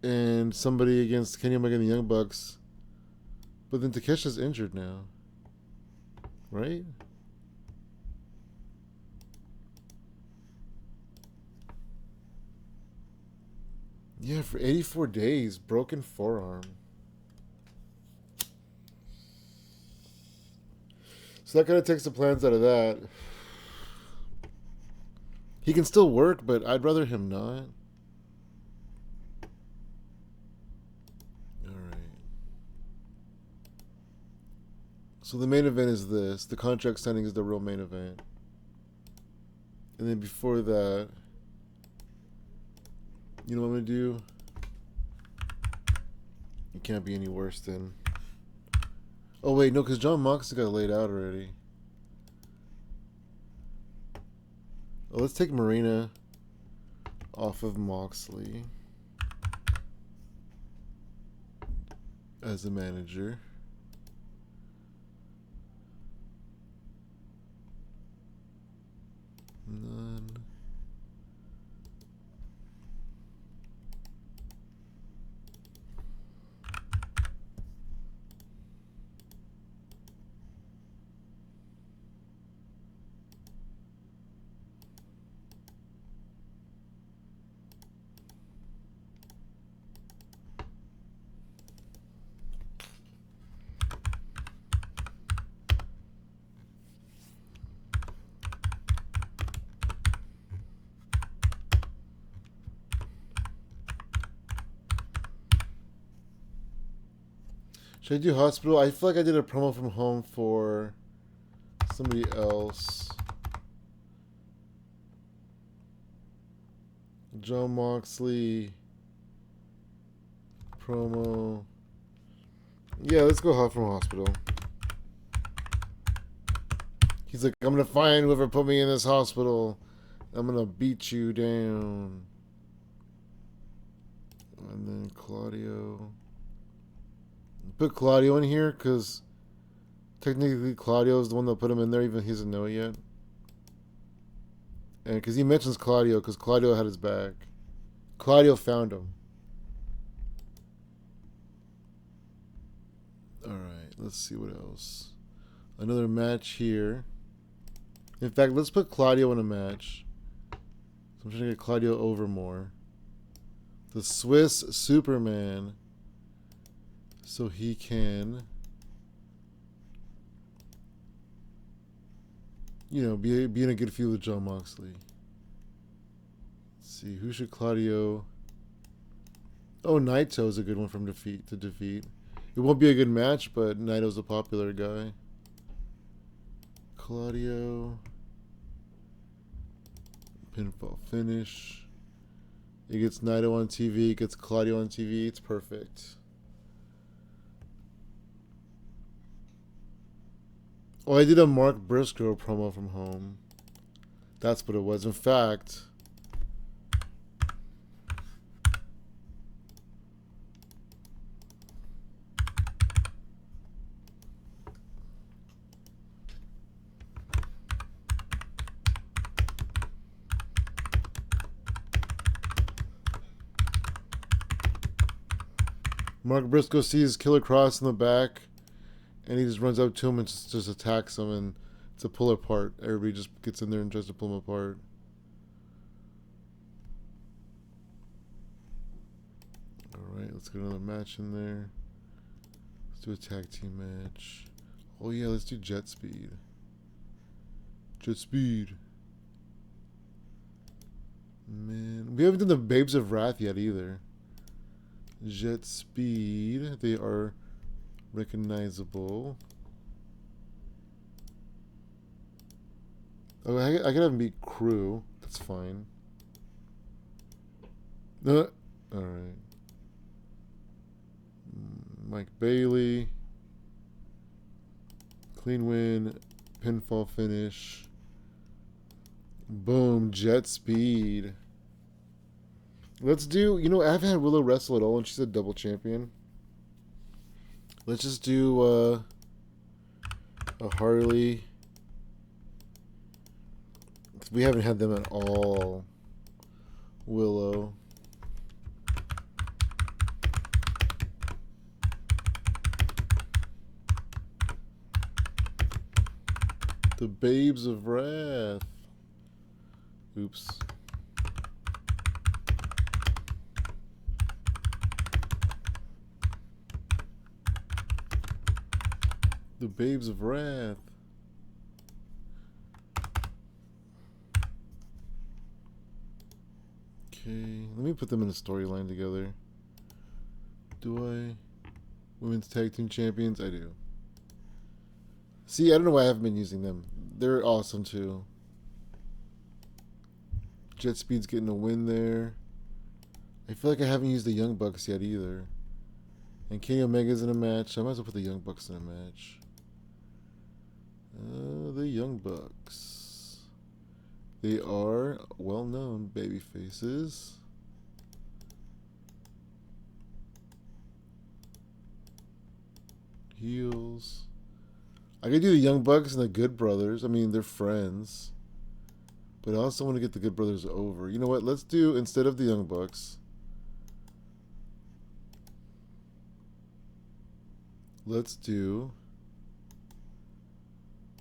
and somebody against Kenny Omega and the Young Bucks. But then Takeshita's injured now. Right? Yeah, for 84 days. Broken forearm. So that kind of takes the plans out of that. He can still work, but I'd rather him not. Alright. So the main event is this. The contract signing is the real main event. And then before that, you know what I'm going to do? It can't be any worse than... Oh, wait, no, because John Moxley got laid out already. Oh, let's take Marina off of Moxley as a manager. None. Should I do hospital? I feel like I did a promo from home for somebody else. John Moxley promo. Yeah, let's go hot from hospital. He's like, I'm gonna find whoever put me in this hospital. I'm gonna beat you down. And then Claudio. Put Claudio in here because technically Claudio is the one that put him in there, even if he doesn't know it yet. And because he mentions Claudio, because Claudio had his back. Claudio found him. Alright, let's see what else. Another match here. In fact, let's put Claudio in a match. So I'm trying to get Claudio over more. The Swiss Superman. So he can, you know, be in a good feud with John Moxley. Let's see, who should Claudio... Oh, Naito is a good one from defeat. It won't be a good match, but Naito's a popular guy. Claudio. Pinfall finish. It gets Naito on TV, it gets Claudio on TV. It's perfect. Oh, I did a Mark Briscoe promo from home. That's what it was. In fact, Mark Briscoe sees Killer Cross in the back, and he just runs up to him and just attacks him, and it's a pull apart. Everybody just gets in there and tries to pull him apart. Alright, let's get another match in there. Let's do a tag team match. Oh yeah, let's do Jet Speed. Jet Speed. Man, we haven't done the Babes of Wrath yet either. Jet Speed. They are recognizable. Oh, I could have them be Crew. That's fine. Alright. Mike Bailey. Clean win. Pinfall finish. Boom. Jet Speed. Let's do, you know, I haven't had Willow wrestle at all, and she's a double champion. Let's just do a Harley. We haven't had them at all. Willow. The Babes of Wrath. Oops. The Babes of Wrath. Okay, let me put them in a storyline together. Do I? Women's Tag Team Champions? I do. See, I don't know why I haven't been using them. They're awesome too. Jet Speed's getting a win there. I feel like I haven't used the Young Bucks yet either. And Kenny Omega's in a match. I might as well put the Young Bucks in a match. The Young Bucks. They are well-known baby faces. Heels. I could do the Young Bucks and the Good Brothers. I mean, they're friends. But I also want to get the Good Brothers over. You know what? Let's do, instead of the Young Bucks, let's do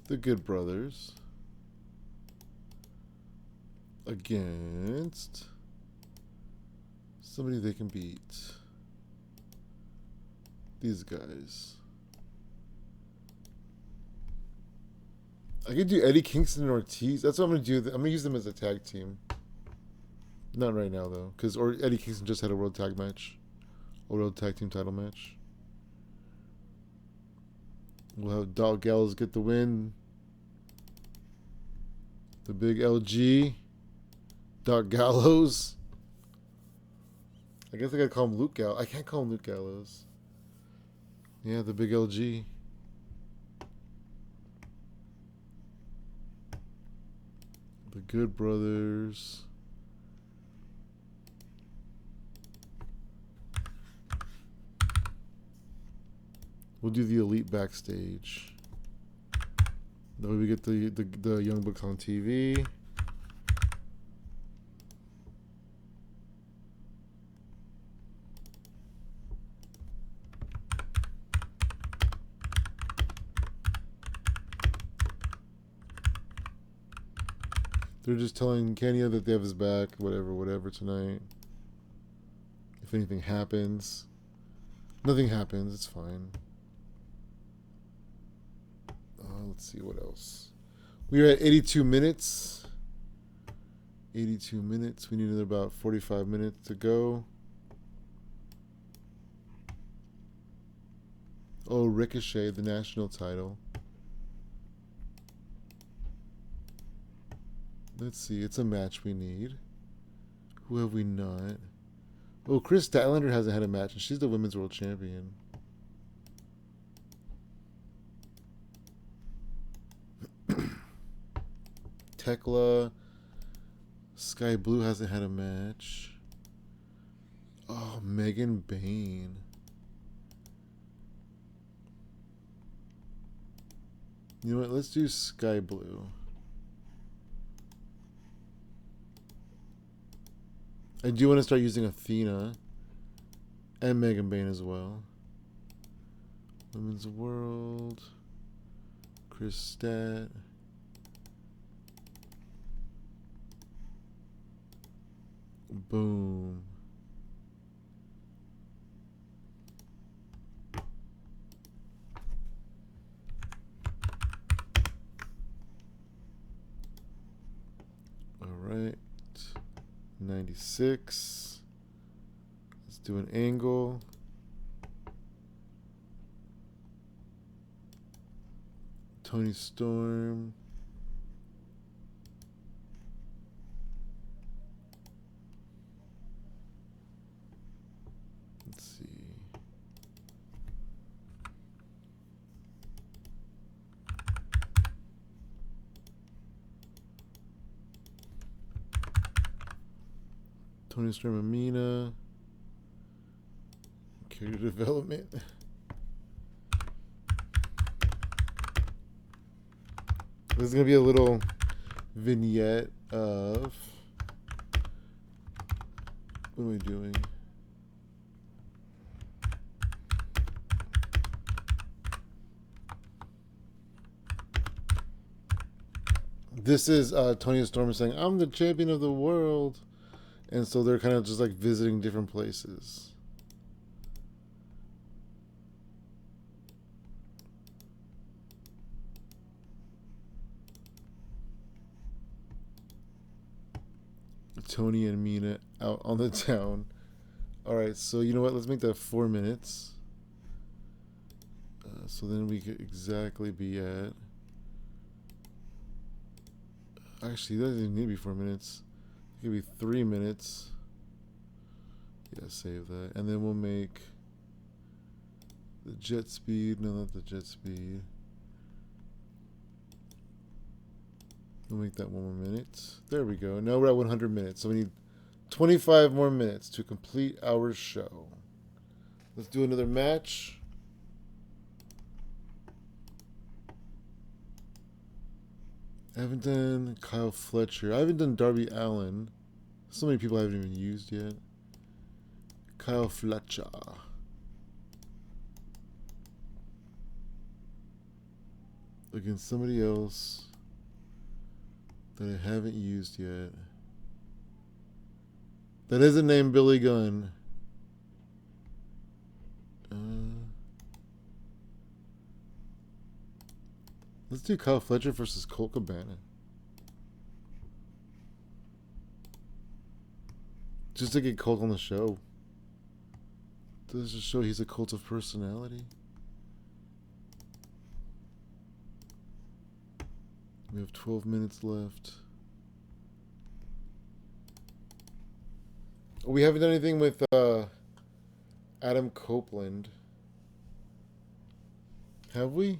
the Good Brothers against somebody they can beat. These guys. I could do Eddie Kingston and Ortiz. That's what I'm going to do. I'm going to use them as a tag team. Not right now, though. Because Eddie Kingston just had a World Tag match. A World Tag Team title match. We'll have Dog Gallows get the win. The big LG. Dog Gallows. I guess I gotta call him Luke Gallows. I can't call him Luke Gallows. Yeah, the big LG. The Good Brothers. We'll do the Elite backstage. That way we get the Young Bucks on TV. They're just telling Kenya that they have his back, whatever tonight. If anything happens. Nothing happens, it's fine. Let's see what else. We're at 82 minutes. 82 minutes. We need another about 45 minutes to go. Oh, Ricochet, the national title. Let's see. It's a match we need. Who have we not? Oh, Chris Statlander hasn't had a match, and she's the women's world champion. Tekla. Sky Blue hasn't had a match. Oh, Megan Bain. You know what? Let's do Sky Blue. I do want to start using Athena And Megan Bain as well. Women's World. Chris Stat. Boom. All right. 96. Let's do an angle. Tony Storm. Let's see. Tony Storm Amina. Character development. This is going to be a little vignette of... What am I doing? This is Tony Storm saying, I'm the champion of the world. And so they're kind of just like visiting different places. Tony and Mina out on the town. All right, so you know what? Let's make that 4 minutes. So then we could exactly be at... Actually, that doesn't need to be 4 minutes. It could be 3 minutes. Yeah, save that. And then we'll make the jet speed. No, not the jet speed. We'll make that 1 more minute. There we go. Now we're at 100 minutes. So we need 25 more minutes to complete our show. Let's do another match. I haven't done Kyle Fletcher. I haven't done Darby Allin. So many people I haven't even used yet. Kyle Fletcher. Against somebody else that I haven't used yet. That isn't named Billy Gunn. Let's do Kyle Fletcher versus Colt Cabana. Just to get Colt on the show. Does just show he's a cult of personality. We have 12 minutes left. We haven't done anything with Adam Copeland. Have we?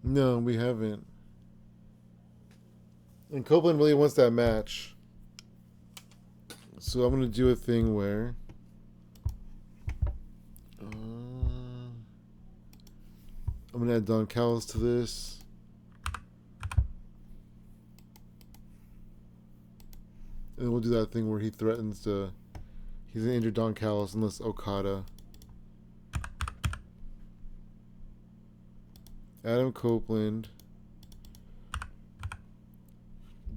No, we haven't. And Copeland really wants that match. So I'm going to do a thing where... I'm going to add Don Callis to this. And we'll do that thing where he threatens to... He's going to injure Don Callis unless Okada... Adam Copeland,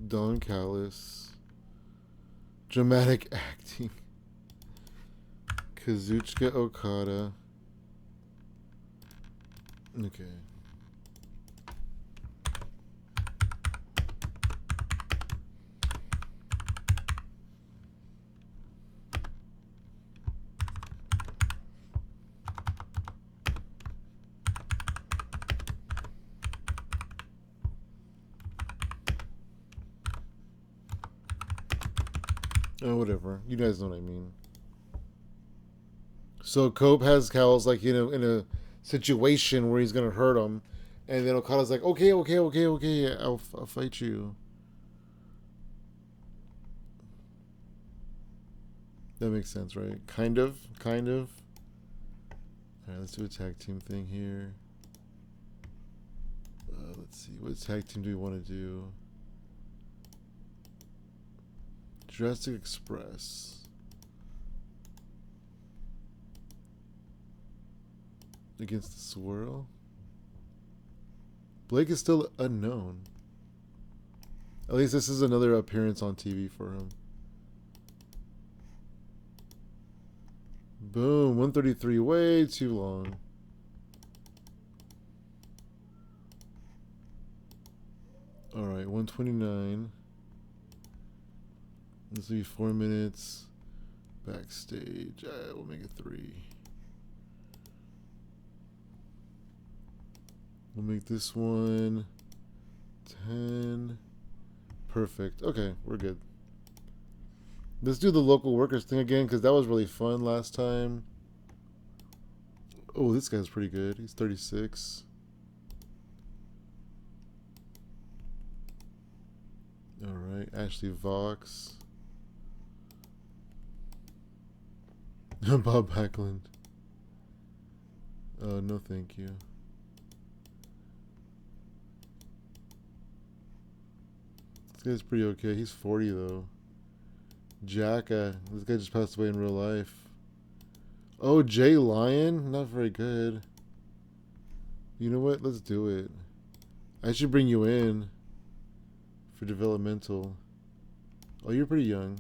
Don Callis, dramatic acting, Kazuchika Okada. Okay. Oh, whatever. You guys know what I mean. So Cope has Callis like in a situation where he's gonna hurt him, and then Okada's like, okay, I'll fight you. That makes sense, right? Kind of. All right, let's do a tag team thing here. Let's see, what tag team do we want to do? Jurassic Express. Against the Swirl. Blake is still unknown. At least this is another appearance on TV for him. Boom, 133, way too long. Alright, 129. This will be 4 minutes. Backstage. We'll make it 3. We'll make this one 10. Perfect. Okay, we're good. Let's do the local workers thing again, because that was really fun last time. Oh, this guy's pretty good. He's 36. Alright, Ashley Vox. Bob Backlund. Oh, no thank you. This guy's pretty okay. He's 40 though. Jacka. This guy just passed away in real life. Oh, Jay Lyon? Not very good. You know what? Let's do it. I should bring you in for developmental. Oh, you're pretty young.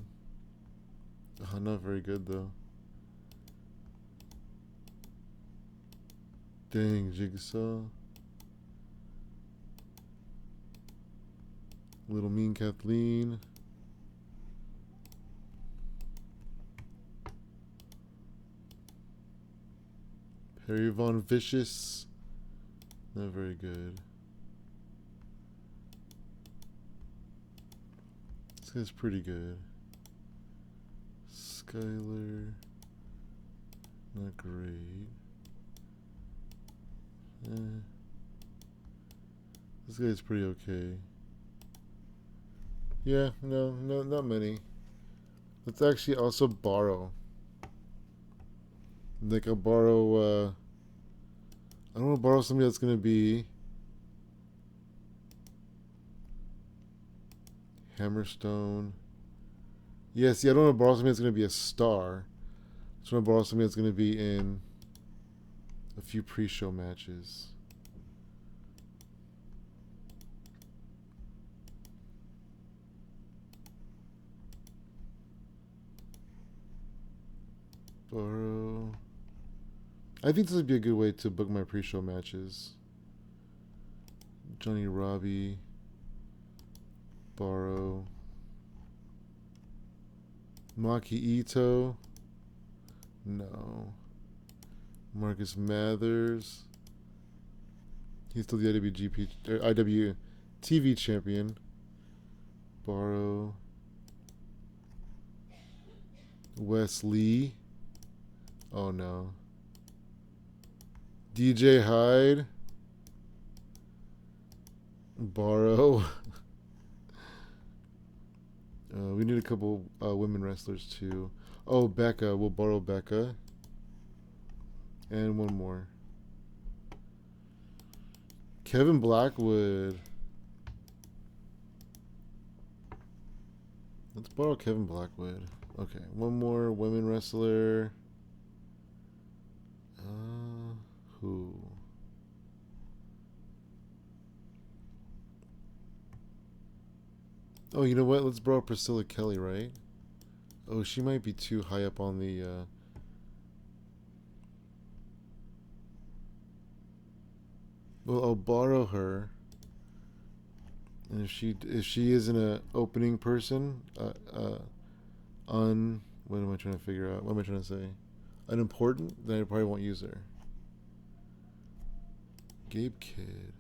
Oh, not very good though. Dang, Jigsaw. Little Mean Kathleen. Harry Von Vicious. Not very good. This guy's pretty good. Skyler. Not great. This guy's pretty okay. Yeah, no, not many. Let's actually also borrow. Like, I'll borrow, I don't want to borrow somebody that's going to be Hammerstone. Yeah, see, I don't want to borrow somebody that's going to be a star. I just want to borrow somebody that's going to be in a few pre-show matches. Borrow. I think this would be a good way to book my pre-show matches. Johnny Robbie. Borrow. Maki Ito. No. Marcus Mathers. He's still the IWTV champion. Borrow. Wes Lee. Oh no. DJ Hyde. Borrow. We need a couple women wrestlers too. Oh, Becca. We'll borrow Becca. And one more. Kevin Blackwood. Let's borrow Kevin Blackwood. Okay, one more women wrestler. Who? Oh, you know what? Let's borrow Priscilla Kelly, right? Oh, she might be too high up on the... Well, I'll borrow her. And if she isn't an opening person, what am I trying to figure out? What am I trying to say? Unimportant, then I probably won't use her. Gabe Kidd.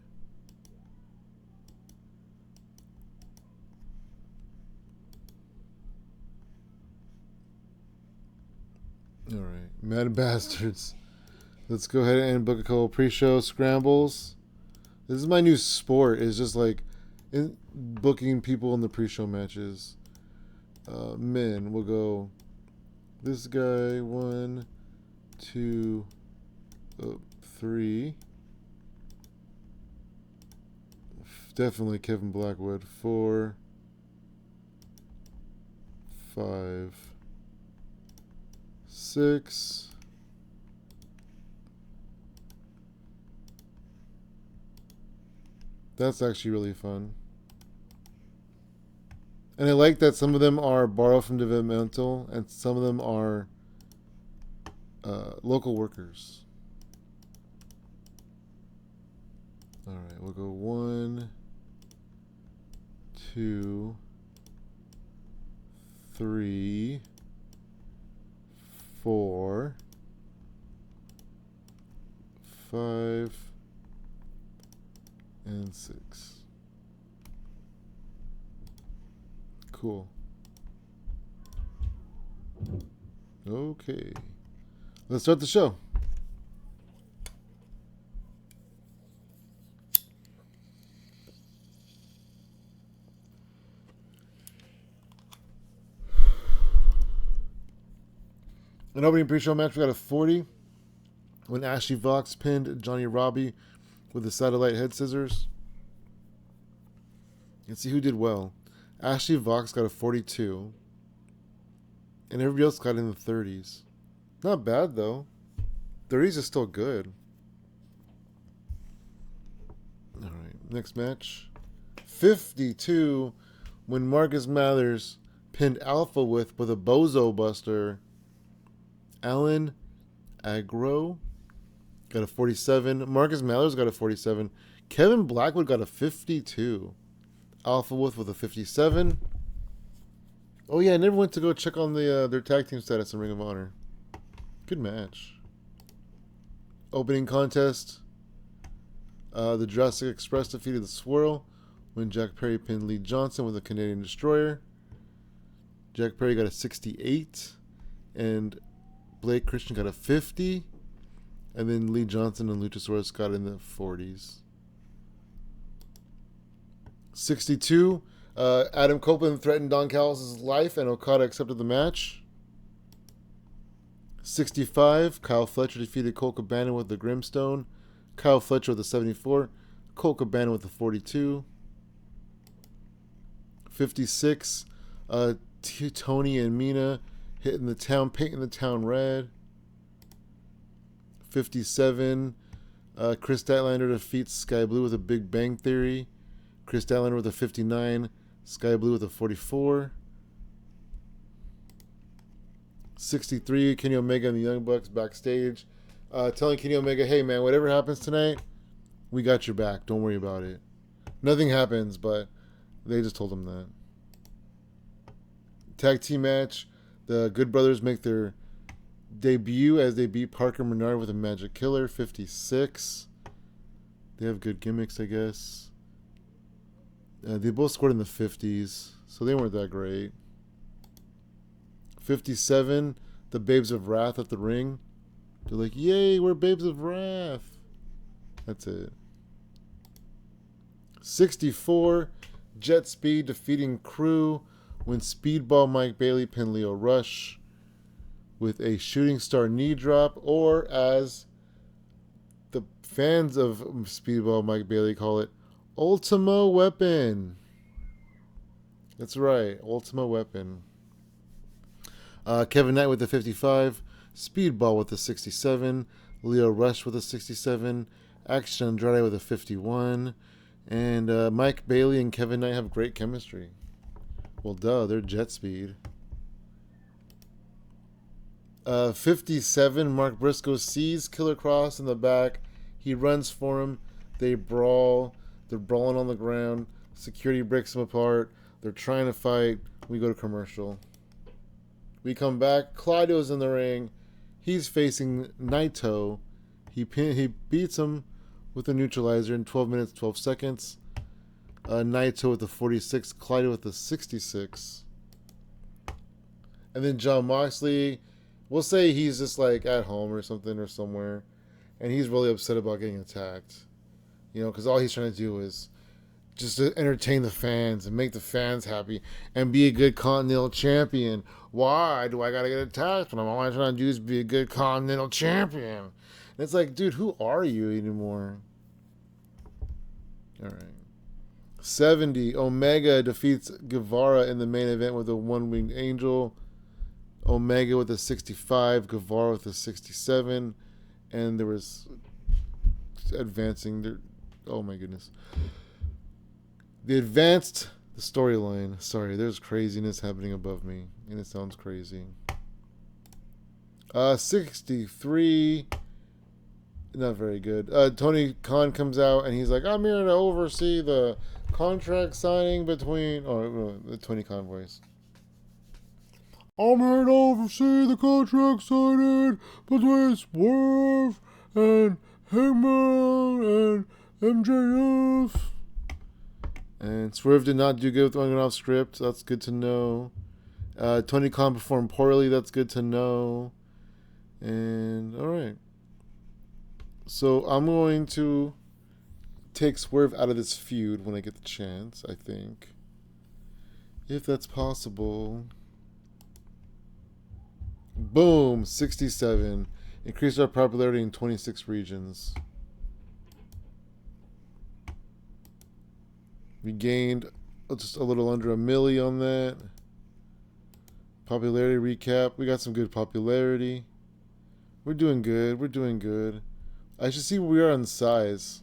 All right, Mad Bastards. Let's go ahead and book a couple pre-show scrambles. This is my new sport. It's just like booking people in the pre-show matches. Men, we'll go this guy, 1, 2, 3. Definitely Kevin Blackwood. 4, 5, 6. That's actually really fun. And I like that some of them are borrowed from developmental and some of them are local workers. All right, we'll go 1, 2, 3, 4, 5, and 6. Cool. Okay. Let's start the show. An opening pre-show match, we got a 40 when Ashley Vox pinned Johnny Robbie with the satellite head scissors. Let's see who did well. Ashley Vox got a 42. And everybody else got in the 30s. Not bad, though. 30s is still good. All right, next match. 52 when Marcus Mathers pinned Alpha with a Bozo Buster. Alan Agro got a 47. Marcus Mathers got a 47. Kevin Blackwood got a 52. Alpha Wolf with a 57. Oh yeah, I never went to go check on the their tag team status in Ring of Honor. Good match. Opening contest. The Jurassic Express defeated the Swirl when Jack Perry pinned Lee Johnson with a Canadian Destroyer. Jack Perry got a 68. And Blake Christian got a 50. And then Lee Johnson and Luchasaurus got in the 40s. 62. Adam Copeland threatened Don Callis' life and Okada accepted the match. 65. Kyle Fletcher defeated Colt Cabana with the Grimstone. Kyle Fletcher with the 74. Colt Cabana with the 42. 56. Tony and Mina hitting the town, painting the town red. 57. Chris Statlander defeats Sky Blue with a Big Bang Theory. Chris Statlander with a 59. Sky Blue with a 44. 63. Kenny Omega and the Young Bucks backstage. Telling Kenny Omega, hey man, whatever happens tonight, we got your back. Don't worry about it. Nothing happens, but they just told him that. Tag team match. The Good Brothers make their debut as they beat Parker Menard with a Magic Killer. 56. They have good gimmicks, I guess. They both scored in the 50s, so they weren't that great. 57. The Babes of Wrath at the ring. They're like, yay, we're Babes of Wrath. That's it. 64. Jet Speed defeating Crew when Speedball Mike Bailey pinned Leo Rush with a Shooting Star knee drop, or as the fans of Speedball Mike Bailey call it, Ultimo Weapon. That's right, Ultimo Weapon. Kevin Knight with the 55. Speedball with the 67. Leo Rush with a 67. Action Andrade with a 51. And Mike Bailey and Kevin Knight have great chemistry. Well, duh, they're Jet Speed. 57. Mark Briscoe sees Killer Cross in the back. He runs for him. They brawl. They're brawling on the ground. Security breaks them apart. They're trying to fight. We go to commercial. We come back. Clydo's in the ring. He's facing Naito. He beats him with a neutralizer in 12 minutes, 12 seconds. Naito with the 46. Clydo with the 66. And then Jon Moxley, we'll say he's just like at home or something or somewhere. And he's really upset about getting attacked. You know, because all he's trying to do is just to entertain the fans and make the fans happy and be a good Continental Champion. Why do I got to get attacked when I'm all I'm trying to do is be a good Continental Champion? And it's like, dude, who are you anymore? All right. 70. Omega defeats Guevara in the main event with a one-winged angel. Omega with a 65. Guevara with a 67. And there was advancing. There. Oh my goodness. They advanced the storyline. Sorry, there's craziness happening above me. And it sounds crazy. 63. Not very good. Tony Khan comes out and he's like, I'm here to oversee the contract signing between... Oh, the Tony Khan voice. I'm here to oversee the contract signing between Swerve and Hangman and MJF. And Swerve did not do good with going off script. That's good to know. Tony Khan performed poorly. That's good to know. And, alright. So, I'm going to take Swerve out of this feud when I get the chance, I think. If that's possible. Boom! 67. Increased our popularity in 26 regions. We gained just a little under 1 million on that. Popularity recap. We got some good popularity. We're doing good. We're doing good. I should see where we are on size.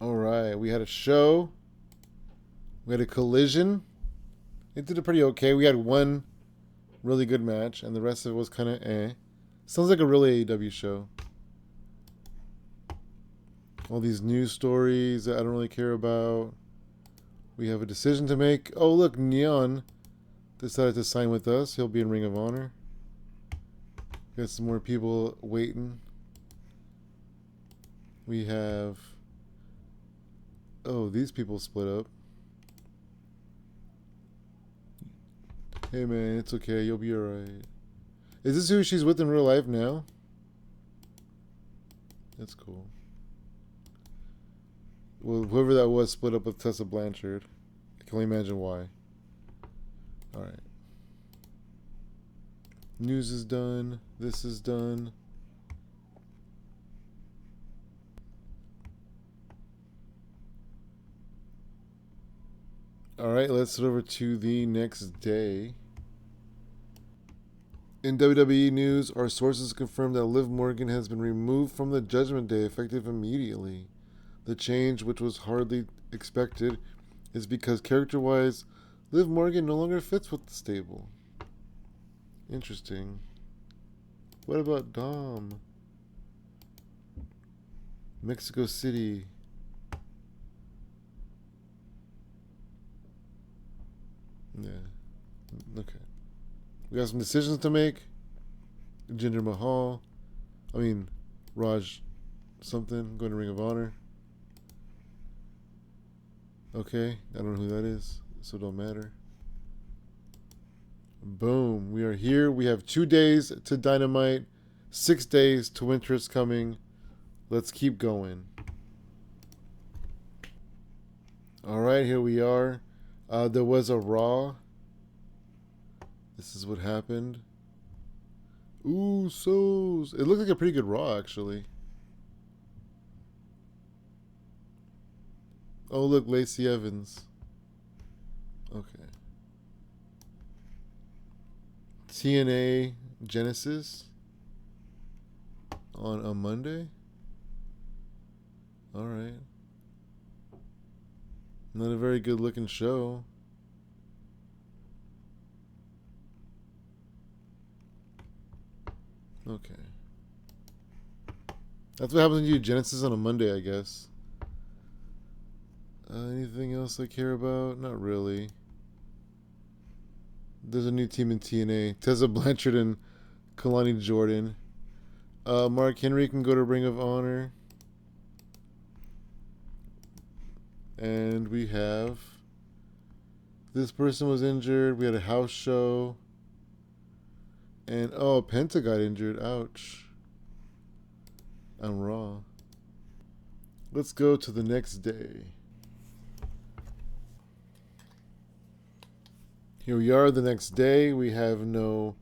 Alright, we had a show. We had a collision. It did it pretty okay. We had one really good match, and the rest of it was kind of eh. Sounds like a really AEW show. All these news stories that I don't really care about. We have a decision to make. Oh, look, Neon decided to sign with us. He'll be in Ring of Honor. Got some more people waiting. We have... Oh, these people split up. Hey man, it's okay. You'll be alright. Is this who she's with in real life now? That's cool. Well, whoever that was split up with Tessa Blanchard. I can only imagine why. Alright. News is done. This is done. Alright, let's head over to the next day. In WWE news, our sources confirm that Liv Morgan has been removed from the Judgment Day effective immediately. The change, which was hardly expected, is because character-wise, Liv Morgan no longer fits with the stable. Interesting. What about Dom? Mexico City. Yeah. Okay. We got some decisions to make. Jinder Mahal. Raj something. Going to Ring of Honor. Okay. I don't know who that is, so it don't matter. Boom. We are here. We have 2 days to Dynamite. 6 days to Winter is Coming. Let's keep going. Alright, here we are. There was a Raw. This is what happened. Ooh, so it looked like a pretty good Raw, actually. Oh, look, Lacey Evans. Okay. TNA Genesis on a Monday. All right. Not a very good looking show. Okay. That's what happens when you do Genesis on a Monday, I guess. Anything else I care about? Not really. There's a new team in TNA. Tessa Blanchard and Kalani Jordan. Mark Henry can go to Ring of Honor. And we have... This person was injured. We had a house show. And, oh, Penta got injured. Ouch. On Raw. Let's go to the next day. Here we are the next day. We have no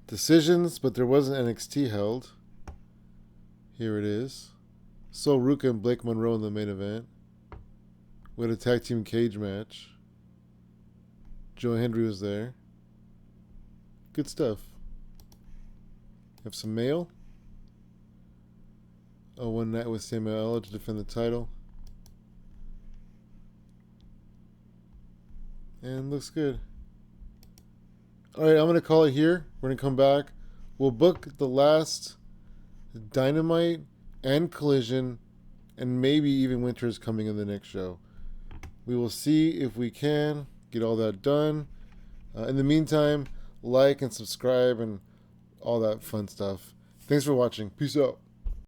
decisions, but there was an NXT held. Here it is. Sol Ruka and Blake Monroe in the main event. We had a tag team cage match. Joe Hendry was there. Good stuff. Have some mail. One night with Samuel Ella to defend the title. And looks good. Alright, I'm going to call it here. We're going to come back. We'll book the last Dynamite and Collision, and maybe even Winter is coming in the next show. We will see if we can get all that done. In the meantime, like and subscribe and all that fun stuff. Thanks for watching. Peace out.